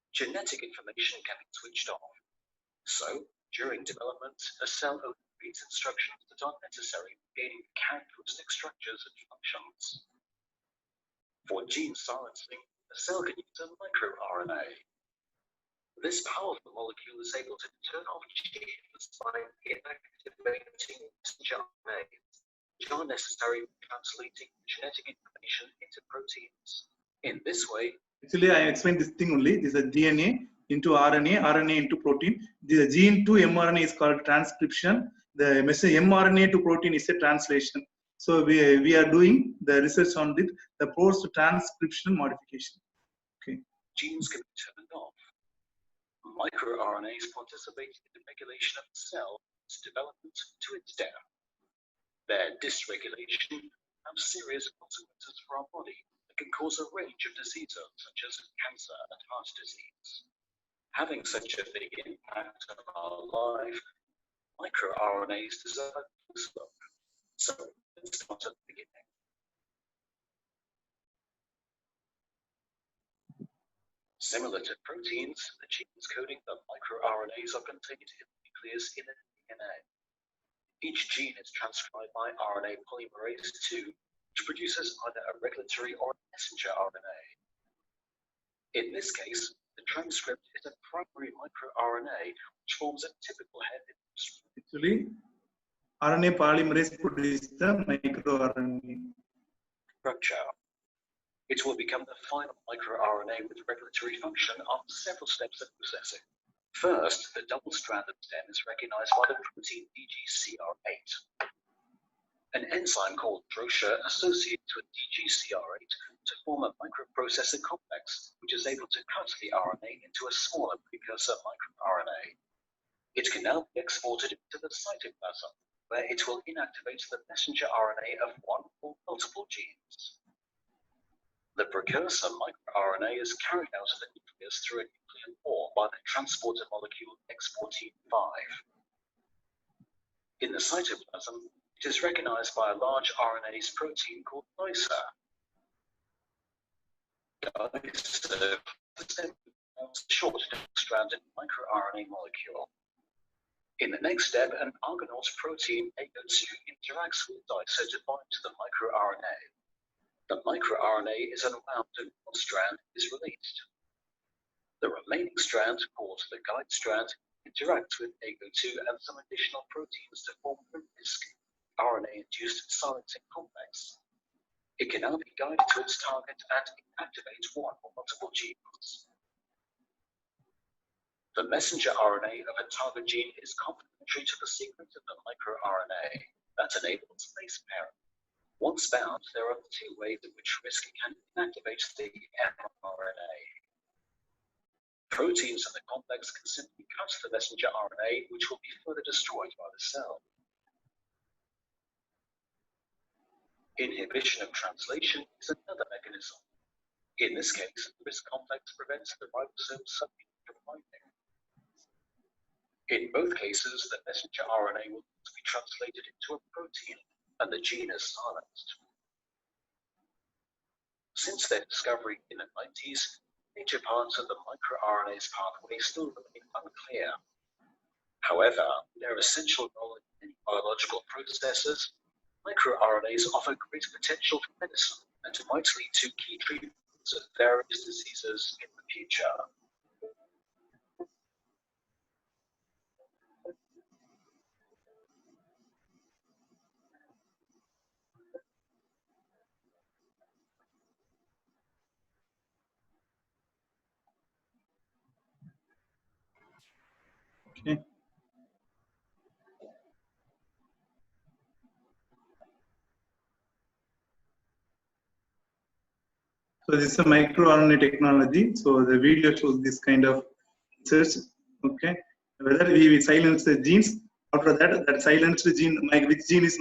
Genetic information can be switched off. So, during development, a cell only reads instructions that are necessary for gaining characteristic structures and functions. For gene silencing, a cell can use a microRNA. This powerful molecule is able to turn off genes by inactivating messenger RNAs, which are necessary for translating genetic information into proteins. In this way, actually, I explained this thing only. This is a DNA into RNA, RNA into protein. The gene to mRNA is called transcription. The message mRNA to protein is a translation. So we are doing the research on the post-transcription modification. Okay. Genes can be turned off. MicroRNAs participate in the regulation of the cell, its development to its death. Their dysregulation have serious consequences for our body that can cause a range of diseases such as cancer and heart disease. Having such a big impact on our life, microRNAs deserve a close look. So let's start at the beginning. Similar to proteins, the genes coding the microRNAs are contained in the nucleus in the DNA. Each gene is transcribed by RNA polymerase II, which produces either a regulatory or a messenger RNA. In this case, the transcript is a primary microRNA, which forms a typical head. Actually, RNA polymerase produces the microRNA. Structure. It will become the final microRNA with regulatory function after several steps of processing. First, the double-stranded stem is recognized by the protein DGCR8. An enzyme called DROSHA associates with DGCR8 to form a microprocessor complex, which is able to cut the RNA into a smaller precursor microRNA. It can now be exported into the cytoplasm, where it will inactivate the messenger RNA of one or multiple genes. The precursor microRNA is carried out of the nucleus through a nuclear pore by the transporter molecule X14-5. In the cytoplasm, It is recognized by a large RNase protein called GlySA. GlySA is a short double-stranded microRNA molecule. In the next step, an Argonaute protein AGO2 interacts with GlySA to bind to the microRNA. The microRNA is unwound and one strand is released. The remaining strand, called the guide strand, interacts with AGO2 and some additional proteins to form the RISC RNA-induced silencing complex. It can now be guided to its target and activates one or multiple genes. The messenger RNA of a target gene is complementary to the sequence of the microRNA that enables base pairing. Once bound, there are two ways in which RISC can inactivate the mRNA. Proteins in the complex can simply cut the messenger RNA, which will be further destroyed by the cell. Inhibition of translation is another mechanism. In this case, the RISC complex prevents the ribosome subunit from binding. In both cases, the messenger RNA will be translated into a protein, and the gene is silenced. Since their discovery in the 90s, major parts of the microRNA's pathway still remain unclear. However, their essential role in many biological processes, microRNAs offer great potential for medicine and might lead to key treatments of various diseases in the future. Okay. So this is a microRNA technology. So the video shows this kind of research. Okay. Whether we silence the genes, after that silenced gene, which gene is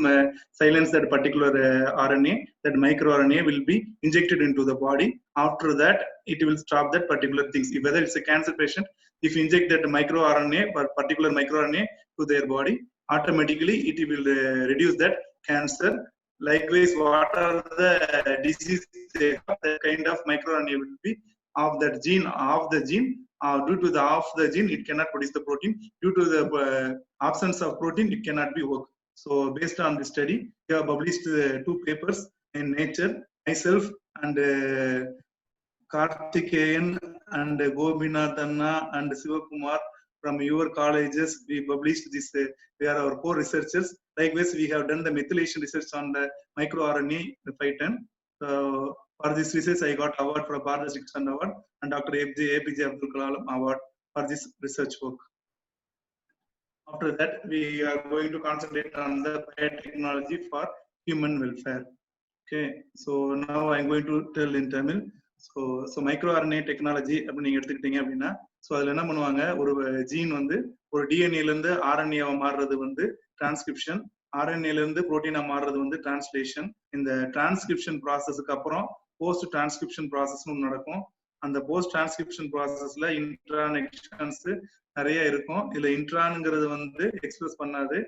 silence that particular RNA, that microRNA will be injected into the body. After that, it will stop that particular things. Whether it's a cancer patient, if you inject that microRNA or particular microRNA to their body, automatically it will reduce that cancer. Likewise, what are the disease they have, that kind of microRNA will be of that gene, of the gene. Due to the of the gene, it cannot produce the protein. Due to the absence of protein, it cannot be worked. So based on this study, we have published 2 papers in Nature. Myself and Karthikeyan and Gobinathanna and Sivakumar from your colleges, we published this. We are our core researchers. Likewise, we have done the methylation research on the microRNA, the Python. For this research, I got award from Bharat Shikshan Award and Dr. APJ Abdul Kalam Award for this research work. After that, we are going to concentrate on the biotechnology for human welfare. Okay, so now I'm going to tell in Tamil. So microRNA technology அப்படின்னு நீங்க எடுத்துக்கிட்டீங்க அப்படின்னா, so அதில் என்ன பண்ணுவாங்க, ஒரு gene வந்து ஒரு டிஎன்ஏலேருந்து ஆர்என்ஏவை மாறுறது வந்து டிரான்ஸ்கிரிப்ஷன், ஆர்என்ஏலேருந்து புரோட்டீனா மாறுறது வந்து டிரான்ஸ்லேஷன். இந்த டிரான்ஸ்கிரிப்ஷன் ப்ராசஸுக்கு அப்புறம் போஸ்ட் டிரான்ஸ்கிரிப்ஷன் ப்ராசஸ்னு நடக்கும். அந்த போஸ்ட் டிரான்ஸ்கிரிப்ஷன் ப்ராசஸ்ல இன்ட்ரான் எக்ஸ்டான்ஸ் நிறைய இருக்கும். இதுல இன்ட்ரான்ங்கிறது வந்து எக்ஸ்பிரஸ் பண்ணாது,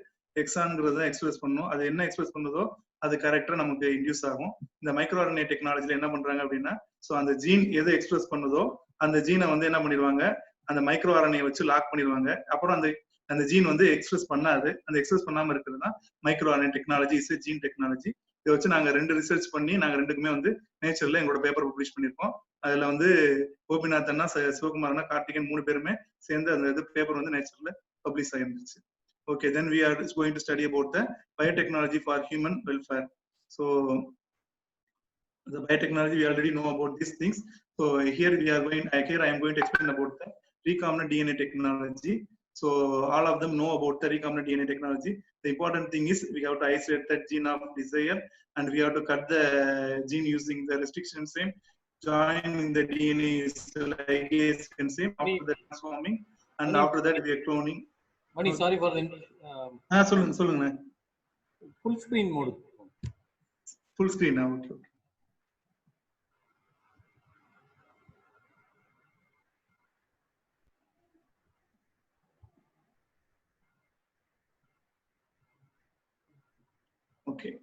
எக்ஸான்ங்கிறது தான் எக்ஸ்பிரஸ் பண்ணும். அது என்ன எக்ஸ்பிரஸ் பண்ணுதோ அது கரெக்டா நமக்கு இன்டியூஸ் ஆகும். இந்த மைக்ரோஆர்என்ஏ டெக்னாலஜில என்ன பண்றாங்க அப்படின்னா, ஸோ அந்த ஜீன் எதை எக்ஸ்பிரஸ் பண்ணுதோ அந்த ஜீனை வந்து என்ன பண்ணிடுவாங்க, அந்த மைக்ரோஆர்என்ஏ வச்சு லாக் பண்ணிடுவாங்க. அப்புறம் அந்த ஜீன் வந்து எக்ஸ்பிரஸ் பண்ணாது. அந்த எக்ஸ்பிரஸ் பண்ணாம இருக்கிறது தான் microRNA technology, is gene technology. இதை வச்சு நாங்க 2 ரிசர்ச் பண்ணி நாங்க 2க்குமே வந்து நேச்சர்ல எங்களோட பேப்பர் பப்ளிஷ் பண்ணிருக்கோம். அதுல வந்து கோபிநாத் அண்ணா, சிவகுமார் அண்ணா, கார்த்திகேயன் 3 பேருமே சேர்ந்து அந்த பேப்பர் வந்து நேச்சர்ல publish ஆயிருந்துச்சு. Okay, then we are going to study about the biotechnology for human welfare. So the biotechnology, we already know about these things. So here I am going to explain about the recombinant DNA technology. So all of them know about the recombinant DNA technology. The important thing is we have to isolate that gene of desire and we have to cut the gene using the restriction enzyme, join the DNA ligase enzyme after the transforming, and after that we are cloning. Mani, sorry for the சொல்லுங்க full screen mode. Full screen now. Okay. Okay.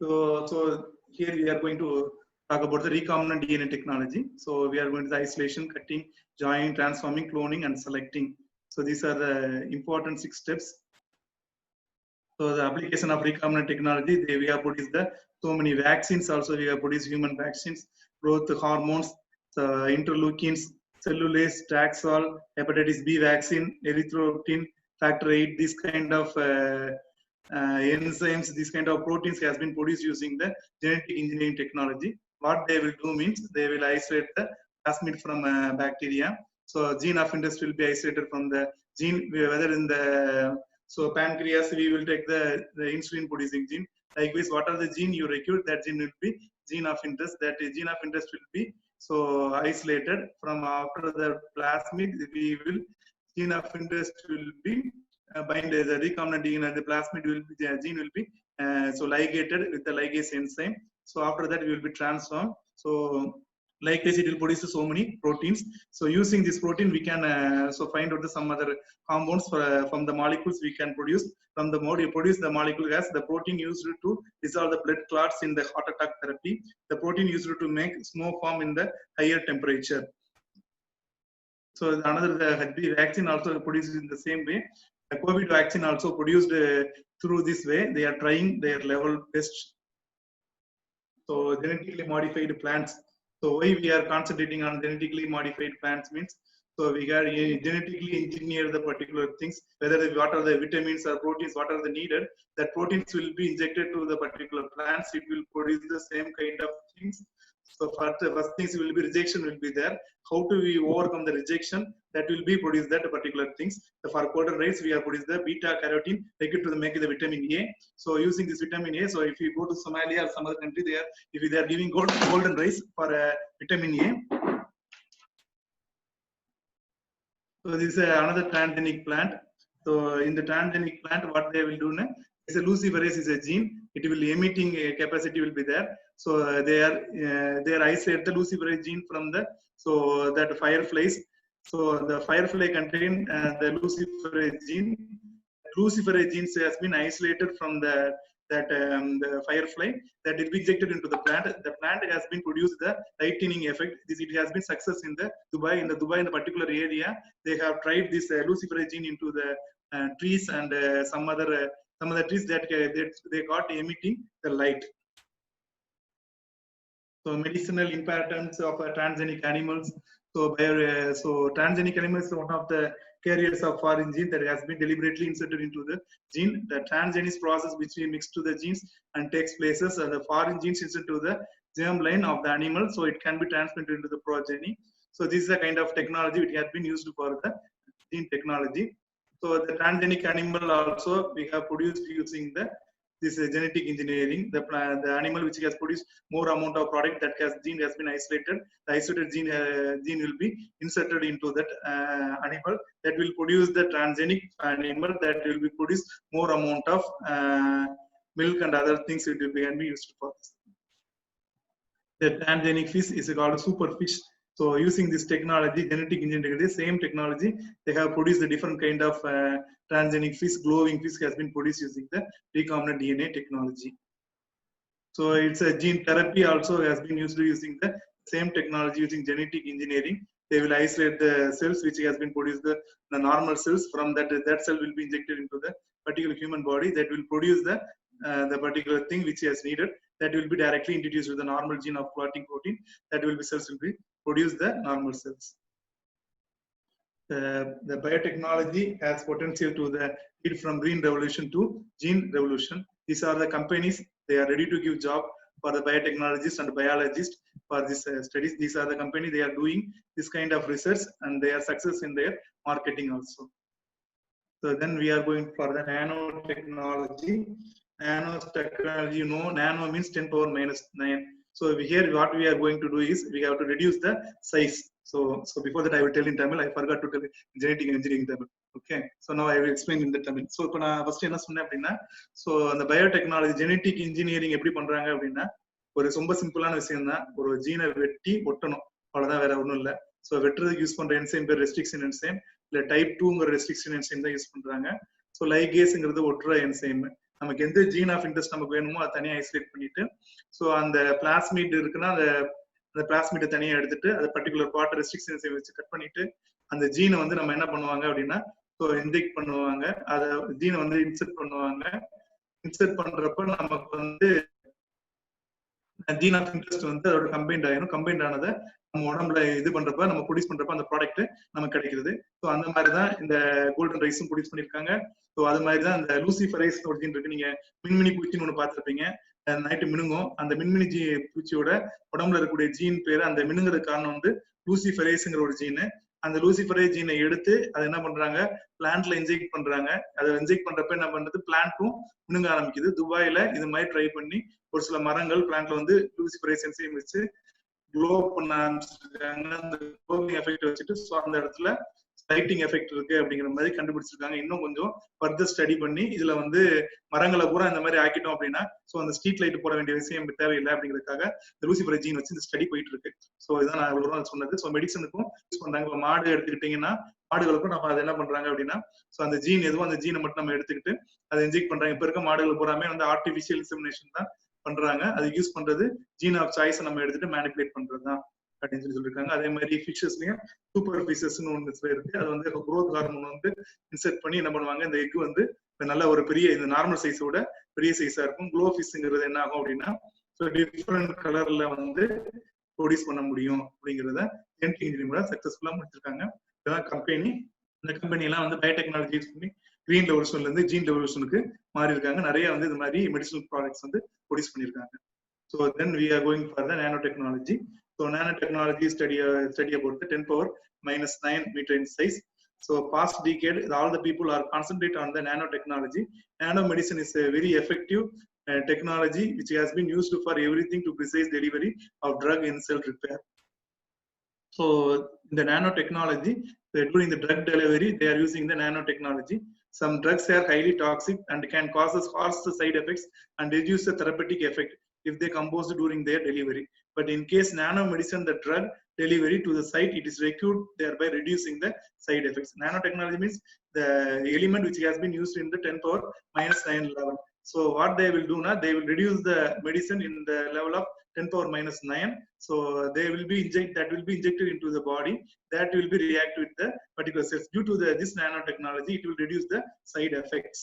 So here we are going to talk about the recombinant DNA technology. So we are going to the isolation, cutting, joining, transforming, cloning, and selecting. So these are the important 6 steps. So the application of recombinant technology, we have produced so many vaccines. Also, we have produced human vaccines, growth hormones, interleukins, cellulase, Taxol, hepatitis B vaccine, erythropoietin, factor 8. This kind of enzymes, this kind of proteins has been produced using the genetic engineering technology. What they will do means they will isolate the plasmid from bacteria. So gene of interest will be isolated from the gene, whether in the pancreas we will take the insulin producing gene. Likewise, what are the gene you recruit, that gene will be gene of interest. That gene of interest will be isolated from after the plasmid. We will gene of interest will be bind the recombinant DNA. The plasmid will be, the gene will be ligated with the ligase enzyme. So after that we will be transformed. So likewise it will produce so many proteins. So using this protein we can find out some other compounds from the molecules we can produce. From the mode you produce the molecule as the protein used to dissolve the blood clots in the heart attack therapy. The protein used to make snow form in the higher temperature. So another the HB vaccine also produced in the same way. The COVID vaccine also produced through this way. They are trying their level best. So genetically modified plants. So why we are concentrating on genetically modified plants means, so we got genetically engineer the particular things, whether what are the vitamins or proteins, what are the needed, that proteins will be injected to the particular plants. It will produce the same kind of things. So first things will be rejection will be there. How do we overcome the rejection? That will be produce that particular things. For quarter rice, we have produced the beta carotene, take it to make the vitamin A. So using this vitamin A, so if you go to Somalia or some other country, if they are giving golden rice for vitamin A. So this is another transgenic plant. So in the transgenic plant, what they will do now is a luciferase is a gene. It will emitting capacity will be there. So they are isolate the luciferase gene from the that fireflies. So the firefly contain the luciferase gene. Luciferase genes has been isolated from the firefly, that will be injected into the plant. The plant has been produced the lightning effect. It has been success in the Dubai. In the particular area, they have tried this luciferase gene into the trees and some other trees that they got emitting the light. So medicinal importance of transgenic animals. So transgenic animals is one of the carriers of foreign gene that has been deliberately inserted into the gene. The transgenesis process which we mix to the genes and takes places, the foreign genes inserted to the germline of the animal, so it can be transmitted into the progeny. So this is the kind of technology which has been used for the gene technology. So the transgenic animal also we have produced using this genetic engineering. The animal which has produced more amount of product, that gene has been isolated. The isolated gene will be inserted into that animal, that will produce the transgenic animal, that will be produce more amount of milk and other things it will be used for this. The transgenic fish is called super fish. So using this technology, genetic engineering, the same technology, they have produced the different kind of transgenic fish. Glowing fish has been produced using the recombinant DNA technology. So it's a gene therapy also has been used using the same technology, using genetic engineering. They will isolate the cells which has been produced, the normal cells. From that cell will be injected into the particular human body, that will produce the particular thing which is needed. That will be directly introduced with the normal gene of clotting protein. That will be cells will be produce the normal cells. The biotechnology has potential to lead from green revolution to gene revolution. These are the companies, they are ready to give job for the biotechnologists and biologists for this studies. These are the companies, they are doing this kind of research and they are success in their marketing also. So then we are going for the nanotechnology. Nanotechnology, nano means 10 power minus 9. So here what we are going to do is we have to reduce the size. So before that I will tell in Tamil. I forgot to tell genetic engineering Tamil. Okay. So now I will explain in the Tamil. So இப்போ நான் first என்ன சொன்னேன் அப்படின்னா, so அந்த biotechnology genetic engineering எப்படி பண்றாங்க அப்படின்னா, ஒரு ரொம்ப சிம்பிளான விஷயம் தான். ஒரு ஜீனை வெட்டி ஒட்டணும், அவ்வளவுதான், வேற ஒன்றும் இல்லை. ஸோ வெட்டுறதுக்கு யூஸ் பண்ற என்சைம் பேர் ரெஸ்ட்ரிக்ஷன் என்சைம், இல்லை டைப் 2ங்கிற ரெஸ்ட்ரிக்ஷன் என்சைம் தான் யூஸ் பண்றாங்க. ஸோ லைகேஸ்ங்கிறது ஒட்டுற என்சைம். நமக்கு எந்த ஜீன் ஆஃப் இன்ட்ரெஸ்ட் நமக்கு வேணுமோ அதை தனியாக ஐசோலேட் பண்ணிட்டு, ஸோ அந்த பிளாஸ்மிட் இருக்குன்னா அந்த பிளாஸ்மிட்டை தனியா எடுத்துட்டு அது பர்டிகுலர் பார்ட் ரெஸ்ட்ரிக்ஷன்ஸை வச்சு கட் பண்ணிட்டு அந்த ஜீனை வந்து நம்ம என்ன பண்ணுவாங்க அப்படின்னா இன்ஜெக்ட் பண்ணுவாங்க. அதை ஜீனை வந்து இன்செர்ட் பண்ணுவாங்க. இன்செர்ட் பண்றப்ப நமக்கு வந்து ஜீன் ஆஃப் இன்ட்ரெஸ்ட் வந்து அதோட கம்பைண்ட் ஆயிரும். கம்பைண்ட் ஆனதை நம்ம உடம்புல இது பண்றப்ப நம்ம ப்ரொடியூஸ் பண்றப்ப அந்த ப்ராடக்ட் நமக்கு கிடைக்கிறது. ஸோ அந்த மாதிரி தான் இந்த கோல்டன் ரைஸும் ப்ரொடியூஸ் பண்ணியிருக்காங்க. ஸோ அது மாதிரி தான் இந்த லூசிஃபரைஸ் ஒரு ஜீன் இருக்கு. நீங்க மின்மினி பூச்சின்னு ஒன்று பார்த்துருப்பீங்க, நைட்டு மினுங்கும். அந்த மின்மினி பூச்சியோட உடம்புல இருக்கக்கூடிய ஜீன் பேரு, அந்த மினுங்கிறதுக்கு காரணம் வந்து லூசிஃபரைஸ்ங்கிற ஒரு ஜீனு. அந்த லூசிஃபரைஸ் ஜீனை எடுத்து அதை என்ன பண்றாங்க, பிளான்ட்ல இன்ஜெக்ட் பண்றாங்க. அதை இன்ஜெக்ட் பண்றப்ப என்ன பண்றது, பிளான்ட்டும் மினுங்க ஆரம்பிக்குது. துபாயில இது மாதிரி ட்ரை பண்ணி ஒரு சில மரங்கள் பிளான்ட்ல வந்து லூசிஃபரைஸ் என்சைம் வச்சு க்ளோ பண்ண ஆரம்பிச்சிருக்காங்க. அந்த க்ளோவிங் எஃபெக்ட் வச்சுட்டு ஸோ அந்த இடத்துல லைட்டிங் எஃபெக்ட் இருக்கு அப்படிங்கிற மாதிரி கண்டுபிடிச்சிருக்காங்க. இன்னும் கொஞ்சம் ஃபர்தர் ஸ்டடி பண்ணி இதுல வந்து மரங்களை பூரா இந்த மாதிரி ஆக்கிட்டோம் அப்படின்னா ஸோ அந்த ஸ்ட்ரீட் லைட் போட வேண்டிய விஷயம் தேவையில்லை அப்படிங்கிறதுக்காக இந்த லூசிஃபரை ஜீன் வச்சு இந்த ஸ்டடி போயிட்டு இருக்கு. ஸோ இதான் நான் இவ்வளவு சொன்னது. ஸோ மெடிசனுக்கும் யூஸ் பண்றாங்க. இப்போ மாடு எடுத்துக்கிட்டீங்கன்னா மாடுகளுக்கும் நம்ம அதை என்ன பண்றாங்க அப்படின்னா ஸோ அந்த ஜீன் எதுவும் அந்த ஜீனை மட்டும் நம்ம எடுத்துக்கிட்டு அதை இன்ஜெக்ட் பண்றாங்க. இப்ப இருக்க மாடுகள் பூராமே வந்து ஆர்டிபிஷியல் இன்செமினேஷன் தான் பண்றாங்க. அது யூஸ் பண்றது ஜீன் ஆஃப் சாய்ஸை நம்ம எடுத்துட்டு மேனிபுலேட் பண்றதுதான் அப்படின்னு சொல்லியிருக்காங்க. அதே மாதிரி ஃபிஷஸ்லயும் சூப்பர் ஃபிஷஸ்ன்னு ஒன்று இருக்கு. அது வந்து குரோத் ஹார்மோன் வந்து இன்செர்ட் பண்ணி என்ன பண்ணுவாங்க, இந்த எக் வந்து நல்ல ஒரு பெரிய இந்த நார்மல் சைஸோட பெரிய சைஸா இருக்கும். க்ளோ ஃபிஷ்ங்கிறது என்ன ஆகும் அப்படின்னா டிஃப்ரெண்ட் கலர்ல வந்து ப்ரொடியூஸ் பண்ண முடியும் அப்படிங்கிறத ஜெனடிக் இன்ஜினியரிங் சக்சஸ்ஃபுல்லா முடிச்சிருக்காங்க. இதெல்லாம் கம்பெனி. இந்த கம்பெனி எல்லாம் வந்து பயோடெக்னாலஜி யூஸ் பண்ணி கிரீன் ரெவல்யூஷன்ல இருந்து ஜீன் ரெவல்யூஷனுக்கு மாறி இருக்காங்க. நிறைய வந்து இது மாதிரி மெடிசனல் ப்ராடக்ட்ஸ் வந்து ப்ரொடியூஸ் பண்ணியிருக்காங்க. So then we are going for the nanotechnology. So nanotechnology study about the 10⁻⁹ meter in size. So past decade, all the people are concentrate on the nanotechnology. Nanomedicine is a very effective technology which has been used for everything to precise delivery of drug in cell repair. So the nanotechnology, during the drug delivery, they are using the nanotechnology. Some drugs are highly toxic and can cause harsh side effects and reduce the therapeutic effect if they composed during their delivery. But in case nanomedicine, the drug delivery to the site, it is required, thereby reducing the side effects. Nanotechnology means the element which has been used in the 10⁻⁹ level. So what they will do now, they will reduce the medicine in the level of 10⁻⁹. So they will be injected into the body. That will be react with the particular cells. Due to this nanotechnology, it will reduce the side effects.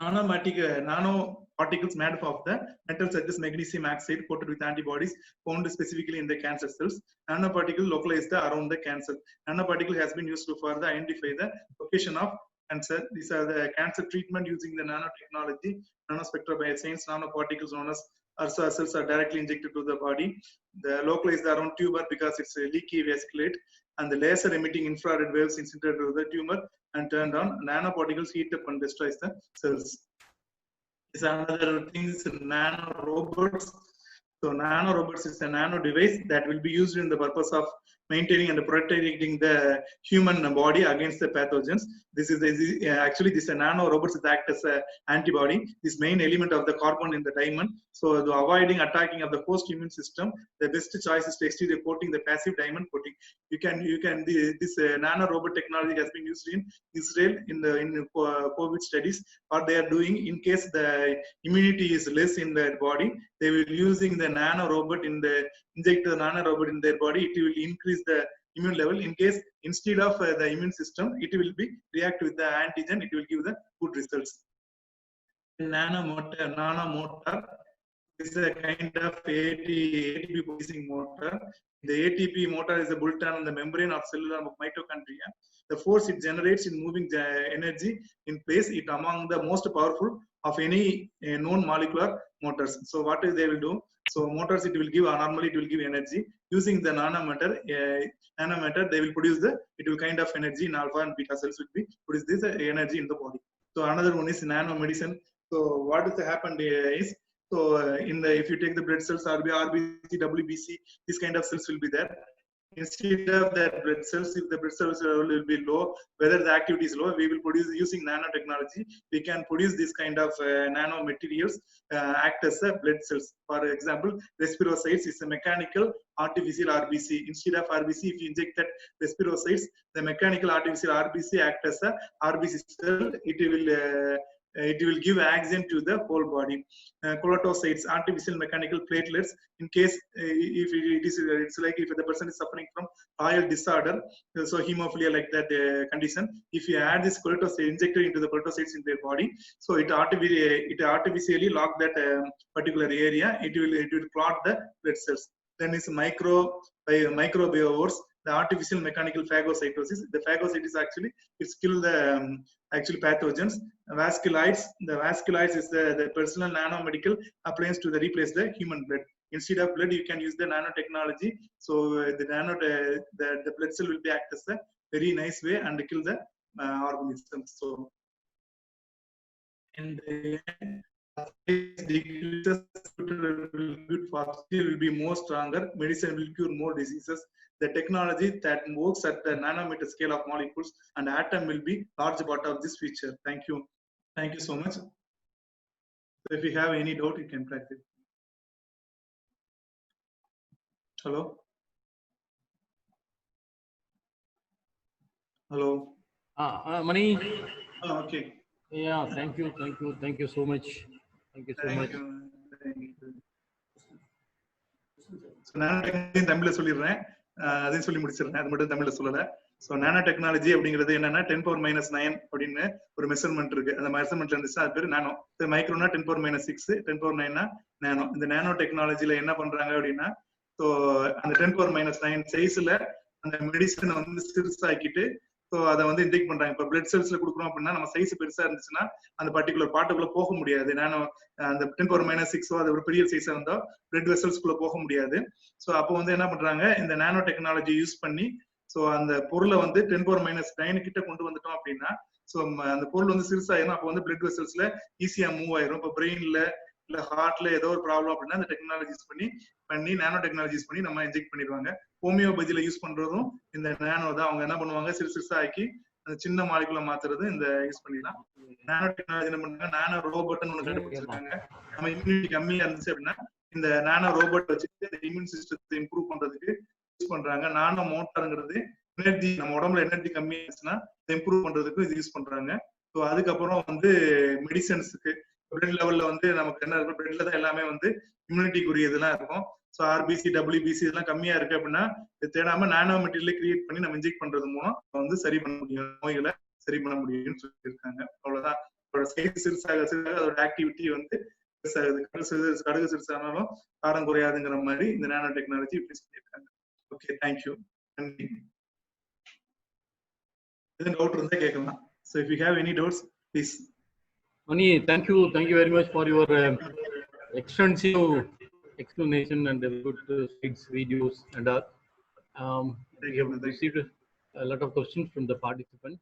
Nanoparticles made up of the metals such as magnesium oxide coated with antibodies found specifically in the cancer cells. Nanoparticles localized around the cancer. Nanoparticle has been used for the identify the location of cancer. These are the cancer treatment using the nanotechnology. Nanospectra bioscience, nanoparticles known as URSA cells are directly injected to the body. The localized around tumor because it's a leaky vasculate, and the laser emitting infrared waves inserted to the tumor and turned on. Nanoparticles heat up and destroys the cells. Is another thing is nano robots. So nano robots is a nano device that will be used in the purpose of maintaining and protecting the human body against the pathogens. This is actually this nano robots act as an antibody. This main element of the carbon in the diamond. So the avoiding attacking of the host immune system, the best choice is to exterior coating, the passive diamond coating. This nano robot technology has been used in Israel in COVID studies. What they are doing, in case the immunity is less in their body, they will using the nano robot inject the nano robot in their body. It will increase the immune level. In case instead of the immune system, it will be react with the antigen. It will give the good results. Nano motor is a kind of ATP producing motor. The ATP motor is a bulletin on the membrane of cellular mitochondria. The force it generates in moving the energy in place, it among the most powerful of any known molecular motors. So what is they will do? So motors, it will give, normally it will give energy. Using the nanometer, they will produce it will kind of energy in alpha and beta cells will be produce this energy in the body. So another one is nanomedicine. So what has happened is, so if you take the blood cells, RBC, WBC, this kind of cells will be there. Instead of that blood cells, if the blood cells will be low, whether the activity is low, we will produce using nanotechnology. We can produce this kind of nano materials act as blood cells. For example, respirocytes is a mechanical artificial RBC. Instead of RBC, if you inject that respirocytes, the mechanical artificial RBC act as a RBC cell. It will it will give oxygen to the whole body. Choletocytes, artificial mechanical platelets, in case if it's like if the person is suffering from oil disorder, so hemophilia like that condition, if you add this choletocyte injected into the choletocytes in their body, so it artificially lock that particular area, it will clot the blood cells. Then is microbiovores, the artificial mechanical phagocytosis. The phagocytosis actually it's kill the actually pathogens. Vasculites, the vasculites is the personal nanomedical appliance to replace the human blood. Instead of blood, you can use the nanotechnology. So the blood cell will be act as a very nice way and kill the organisms. So and will be more stronger. Medicine will cure more diseases. The technology that works at the nanometer scale of molecules and atom will be large part of this future. Thank you. Thank you so much. So if you have any doubt, you can practice. Hello. Hello. Mani. Oh, okay. Yeah, thank you so much. Thank you so much. Nano technology தமிழ்ல சொல்லிடுறேன், அதையும் சொல்லி முடிச்சிடுறேன். அது மட்டும் தமிழ்ல சொல்லல. So nano technology அப்படிங்கிறது என்னன்னா 10⁻⁹ அப்படின்னு ஒரு மெஷர்மெண்ட் இருக்கு. அந்த மெஷர்மெண்ட்ல இருந்துச்சு அது பேர் நானோ. மைக்ரோனா 10⁻⁶, 10⁻⁹ நானோ. இந்த நானோ டெக்னாலஜில என்ன பண்றாங்க அப்படின்னா, ஸோ அந்த 10⁻⁹ சைஸ்ல அந்த மெடிசனை வந்து சிறுசாக்கிட்டு ஸோ அதை வந்து இன்டேக் பண்றாங்க. இப்போ பிளட் செல்ஸ்ல கொடுக்குறோம் அப்படின்னா நம்ம சைஸ் பெருசா இருந்துச்சுன்னா அந்த பர்டிகுலர் பார்ட்டுக்குள்ள போக முடியாது. நானோ அந்த 10⁻⁶ அது ஒரு பெரிய சைஸா இருந்தா பிளட் வெசல்ஸ்குள்ள போக முடியாது. ஸோ அப்போ வந்து என்ன பண்றாங்க, இந்த நானோ டெக்னாலஜி யூஸ் பண்ணி ஸோ அந்த பொருளை வந்து 10⁻⁹ கிட்ட கொண்டு வந்துட்டோம் அப்படின்னா ஸோ அந்த பொருள் வந்து சிறுசாயிரும். அப்போ வந்து பிளட் வெசல்ஸ்ல ஈஸியா மூவ் ஆயிரும். இப்போ பிரெயின்ல இல்ல ஹார்ட்ல ஏதோ ஒரு ப்ராப்ளம் அப்படின்னா அந்த டெக்னாலஜி யூஸ் பண்ணி நானோ டெக்னாலஜி யூஸ் பண்ணி நம்ம இன்ஜெக்ட் பண்ணிடுவாங்க. ஹோமியோபதியில யூஸ் பண்றதும் இந்த நானோ தான். அவங்க என்ன பண்ணுவாங்க, சிறுசா ஆக்கி அந்த சின்ன மாலிகுலா மாத்துறது இந்த யூஸ் பண்ணிடலாம். நானோ டெக்னாலஜி என்ன பண்றாங்க, நானோ ரோபோட்னு ஒண்ணு கண்டுபிடிச்சிருக்காங்க. நம்ம இம்யூனிட்டி கம்மியா இருந்துச்சு அப்படின்னா இந்த நானோ ரோபோட் வச்சுட்டு இந்த இம்யூன் சிஸ்டத்தை இம்ப்ரூவ் பண்றதுக்கு யூஸ் பண்றாங்க. நானோ மோட்டாருங்கிறது எனர்ஜி, நம்ம உடம்புல எனர்ஜி கம்மியா இருந்துச்சுன்னா இம்ப்ரூவ் பண்றதுக்கு இது யூஸ் பண்றாங்க. ஸோ அதுக்கப்புறம் வந்து மெடிசன்ஸுக்கு பிளட் லெவல்ல வந்து நமக்கு என்ன இருக்கும், பிளட்ல தான் எல்லாமே வந்து இம்யூனிட்டிக்குரிய இதெல்லாம் இருக்கும். ஸோ ஆர்பிசி, டபிள்யூபிசி இதெல்லாம் கம்மியா இருக்கு அப்படின்னா தேடாம நானோ மெட்டீரியல் கிரியேட் பண்ணி நம்ம இன்ஜெக்ட் பண்றது மூலம் வந்து சரி பண்ண முடியும், நோய்களை சரி பண்ண முடியும்னு சொல்லியிருக்காங்க. அவ்வளவுதான். அதோட சைஸ் சிறுசாக சிறுசாக அதோட ஆக்டிவிட்டி வந்து கடுகு சிறுசானாலும் காரம் குறையாதுங்கிற மாதிரி இந்த நானோ டெக்னாலஜி இப்படி சொல்லியிருக்காங்க. Okay, thank you. நன்றி. எதுவும் டவுட் இருந்தா கேட்கலாம். So if you have any doubts please. Mani, thank you very much for your extensive explanation and good slides, videos, and all. We have received a lot of questions from the participants.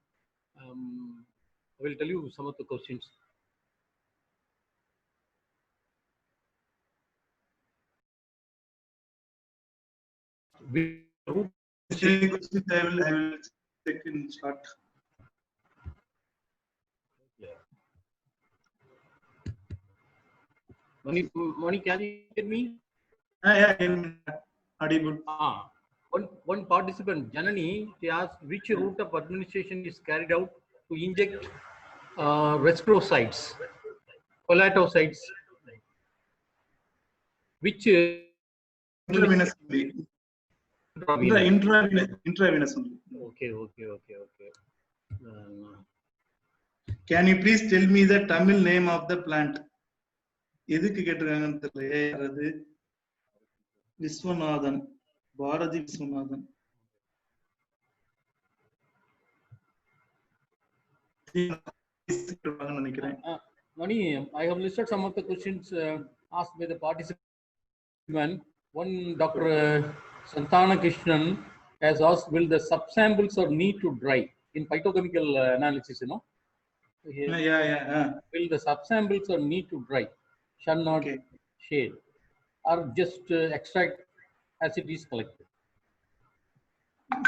I will tell you some of the questions. I will check in chat. Mani, can you hear me? Yeah, audible. One participant, Janani, she asked which route of administration is carried out to inject restrocytes, choletocytes, which Intravenous only. Intravenous only. Okay. Can you please tell me the Tamil name of the plant? எதுக்கு கேட்டிருக்காங்கன்னு தெரியல. அது விஸ்வநாதன், பாரதி விஸ்வநாதன். நினைக்கிறேன். Mani, I have listed some of the questions asked by the participant. One, Dr. Santana Krishnan has asked, will the subsamples or need to dry in phytochemical analysis, you know? Yeah. Will the subsamples or need to dry, shall not shade, or just extract as it is collected?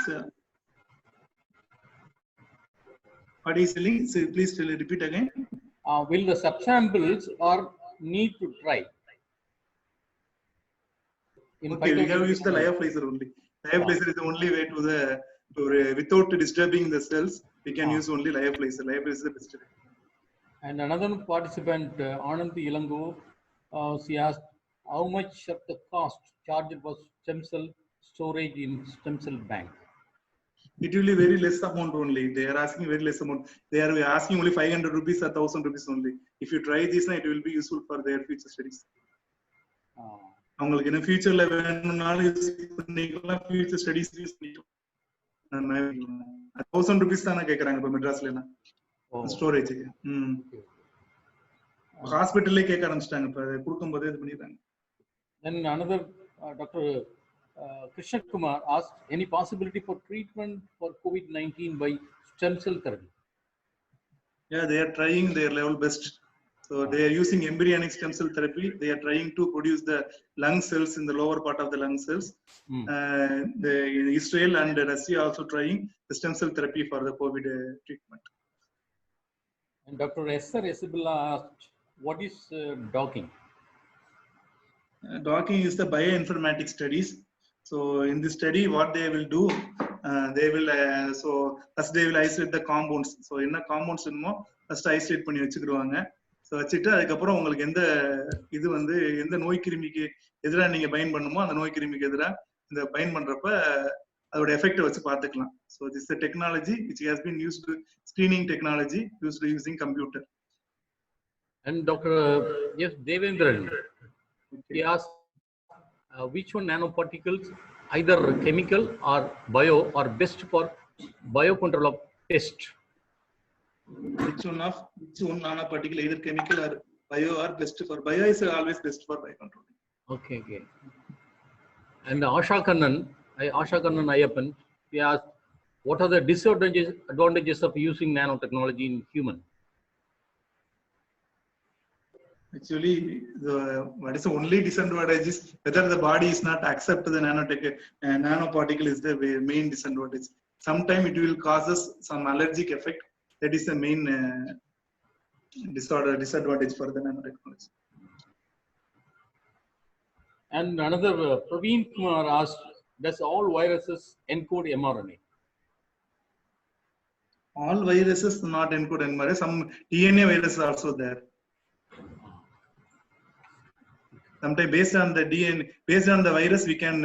So, what is telling? So please repeat again. Will the subsamples or need to dry? Okay, we have used the lyophilizer only. Lyophilizer is the only way to without disturbing the cells. We can use only lyophilizer. Lyophilizer is the best way. And another participant, Anand Ilango, she asked how much of the cost charged was stem cell storage in stem cell bank. It will be very less amount only. They are asking very less amount. They are asking only 500 rupees or 1000 rupees only. If you try this, it will be useful for their future studies. அவங்களுக்கு என்ன ஃபியூச்சர்ல வேணும்னாலும் use பண்ணிக்கலாம், future studies use பண்ணிக்கலாம். 1000 rupees தானே கேக்குறாங்க இப்ப மெட்ராஸ்ல எல்லாம் ஸ்டோரேஜ்க்கு. ஹாஸ்பிடல்லே கேட்க ஆரம்பிச்சிட்டாங்க, இப்ப கொடுக்கும் போதே இது பண்ணிட்டாங்க. Then another Dr. Krishna Kumar asked, any possibility for treatment for COVID-19 by stem cell therapy? Yeah, they are trying their level best. So they are using embryonic stem cell therapy. They are trying to produce the lung cells in the lower part of the lung cells. Israel and Russia are also trying the stem cell therapy for the COVID treatment. And Dr. Esther Isabella asked, what is docking? Docking is the bioinformatics studies. So in this study, what they will do, they will so first they will isolate the compounds. So என்ன compounds என்னமோ first isolate பண்ணி வச்சுக்கிடுவாங்க. So வச்சுட்டு அதுக்கப்புறம் உங்களுக்கு எந்த இது வந்து எந்த நோய் கிருமிக்கு எதிராக நீங்க பயன் பண்ணுமோ அந்த நோய் கிருமிக்கு எதிராக இந்த பயன் பண்றப்ப அதோட எஃபெக்ட் வச்சு பார்த்துக்கலாம். So this technology which has been used to screening technology used using computer. And Dr. Yes, Devendran, he asked which one nanoparticles, either chemical or bio, are best for biocontrol of pest? Which one nanoparticle, either chemical or bio, are best for bio is always best for biocontrol. Okay. And Asha Kannan Ayappan, he asked, what are the advantages of using nanotechnology in human? Actually, what is the only disadvantage is whether the body is not accept the nanoparticle is the main disadvantage. Sometimes it will cause us some allergic effect. That is the main disadvantage for the nanotechnology. And another Praveen Kumar asked, does all viruses encode mRNA? All viruses not encode mRNA. Some DNA viruses are also there. Sometimes based on the DNA, based on the virus, we can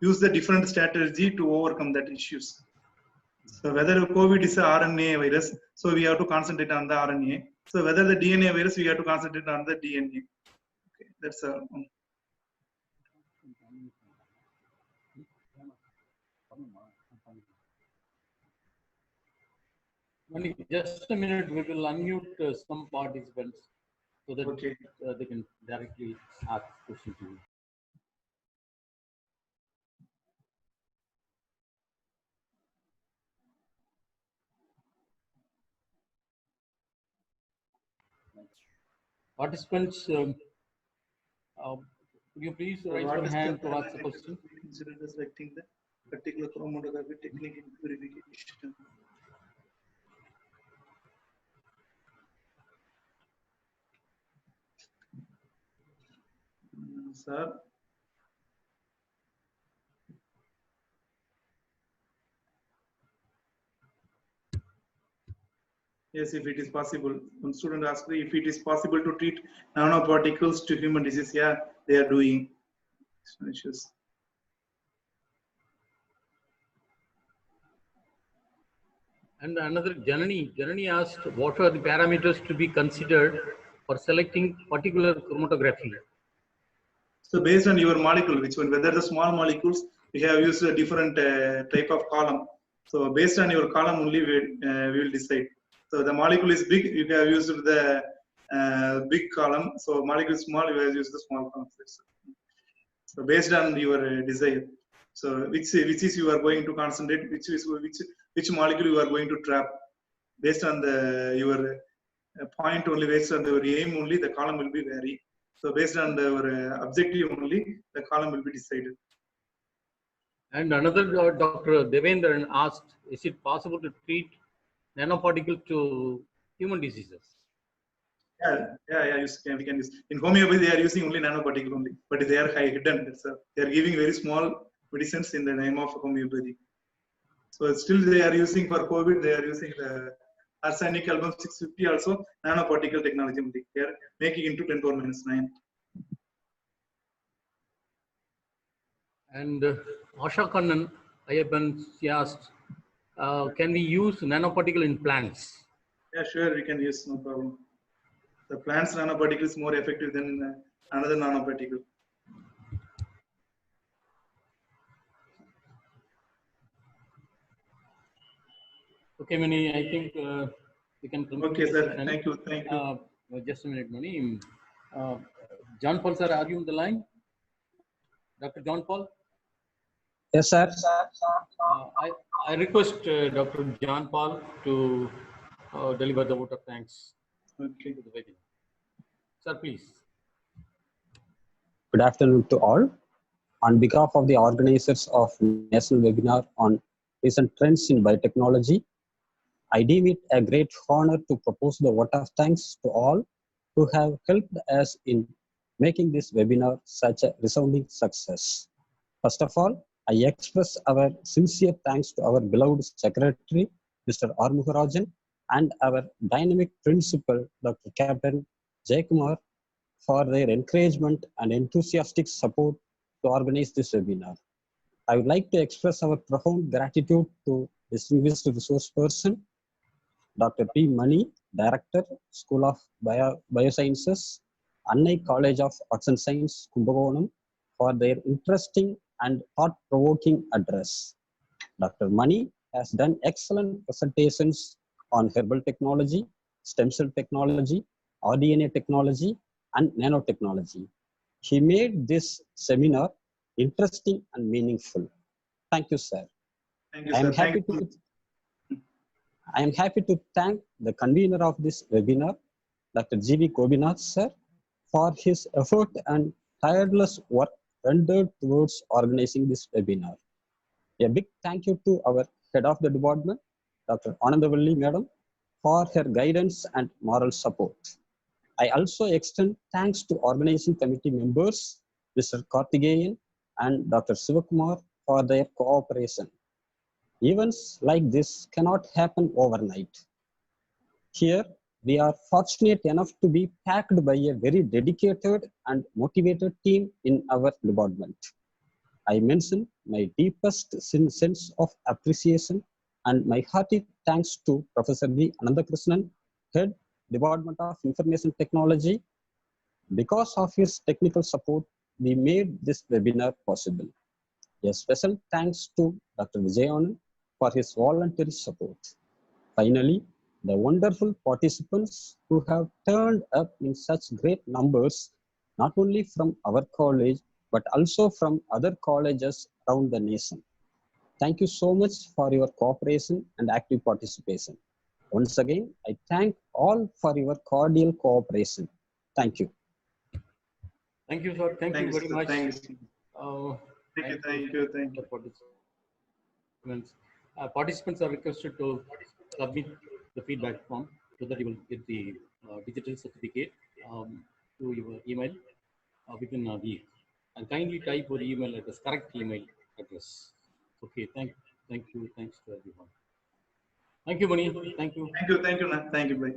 use the different strategy to overcome that issues. So whether COVID is a RNA virus, so we have to concentrate on the RNA. So whether the DNA virus, we have to concentrate on the DNA. Okay, that's just a minute, we will unmute some participants so that they can directly ask questions to you. Participants, could you please raise your hand to ask the question? Consider selecting the particular chromatography technique in purification. Sir. Yes, if it is possible. One student asked me if it is possible to treat nanoparticles to human disease. Yeah, they are doing. And another Janani asked, what are the parameters to be considered for selecting particular chromatography? So based on your molecule, which one, whether the small molecules, we have used a different type of column. So based on your column only, we will decide. So the molecule is big, you have used the big column. So molecule is small, you have used the small column. So based on your desire. So which is you are going to concentrate, which molecule you are going to trap. Based on your point only, based on your aim only, the column will be vary. So based on your objective only, the column will be decided. And another Dr. Devendran asked, is it possible to treat nanoparticle to human diseases? Yeah, we can use. In homeopathy, they are using only nanoparticle only, but they are hidden. They are giving very small medicines in the name of homeopathy. So still they are using for COVID, they are using the arsenic album 650 also nanoparticle technology only. They are making into 10 power minus 9. And Asha Kannan, Ayappan, she asked, can we use nanoparticle in plants? Yeah, sure, we can use, no problem. The plant's nanoparticle is more effective than another nanoparticle. Okay, Mani, I think we can conclude Okay, the sir. session. Thank you. Thank you. Just a minute, Mani. John Paul, sir, are you on the line? Dr. John Paul? Yes, sir. I request Dr. John Paul to deliver the vote of thanks Okay. to the webinar. Sir, please. Good afternoon to all. On behalf of the organizers of National Webinar on Recent Trends in Biotechnology, I deem it a great honor to propose the vote of thanks to all who have helped us in making this webinar such a resounding success. First of all, I express our sincere thanks to our beloved Secretary, Mr. R. Muharajan, and our dynamic principal, Dr. Captain Jayakumar, for their encouragement and enthusiastic support to organize this webinar. I would like to express our profound gratitude to distinguished resource person, Dr. P. Mani, Director, School of Biosciences, Annai College of Arts and Science, Kumbakonam, for their interesting and thought-provoking address. Dr. Mani has done excellent presentations on herbal technology, stem cell technology, RDNA technology, and nanotechnology. He made this seminar interesting and meaningful. Thank you, sir. Thank you, sir. I am happy to thank the convener of this webinar, Dr. G.V. Gobinath, sir, for his effort and tireless work rendered towards organizing this webinar. A big thank you to our head of the department, Dr. Anandavalli Madam, for her guidance and moral support. I also extend thanks to organizing committee members, Mr. Karthikeyan and Dr. Sivakumar, for their cooperation. Events like this cannot happen overnight. Here, we are fortunate enough to be backed by a very dedicated and motivated team in our department. I mention my deepest sense of appreciation and my hearty thanks to Professor V. Anandakrishnan, Head, Department of Information Technology. Because of his technical support, we made this webinar possible. A special thanks to Dr. Vijayanand for his voluntary support. Finally, the wonderful participants who have turned up in such great numbers, not only from our college, but also from other colleges around the nation. Thank you so much for your cooperation and active participation. Once again, I thank all for your cordial cooperation. Thank you. Thank you, sir. Thank you very much. Thank you. Thank you. Participants are requested to submit the feedback form so that you will get the digital certificate to your email within a week. And kindly type your email address, correct email address. Okay, thanks to everyone. Thank you, Mani. Thank you. Thank you. Thank you. Bye.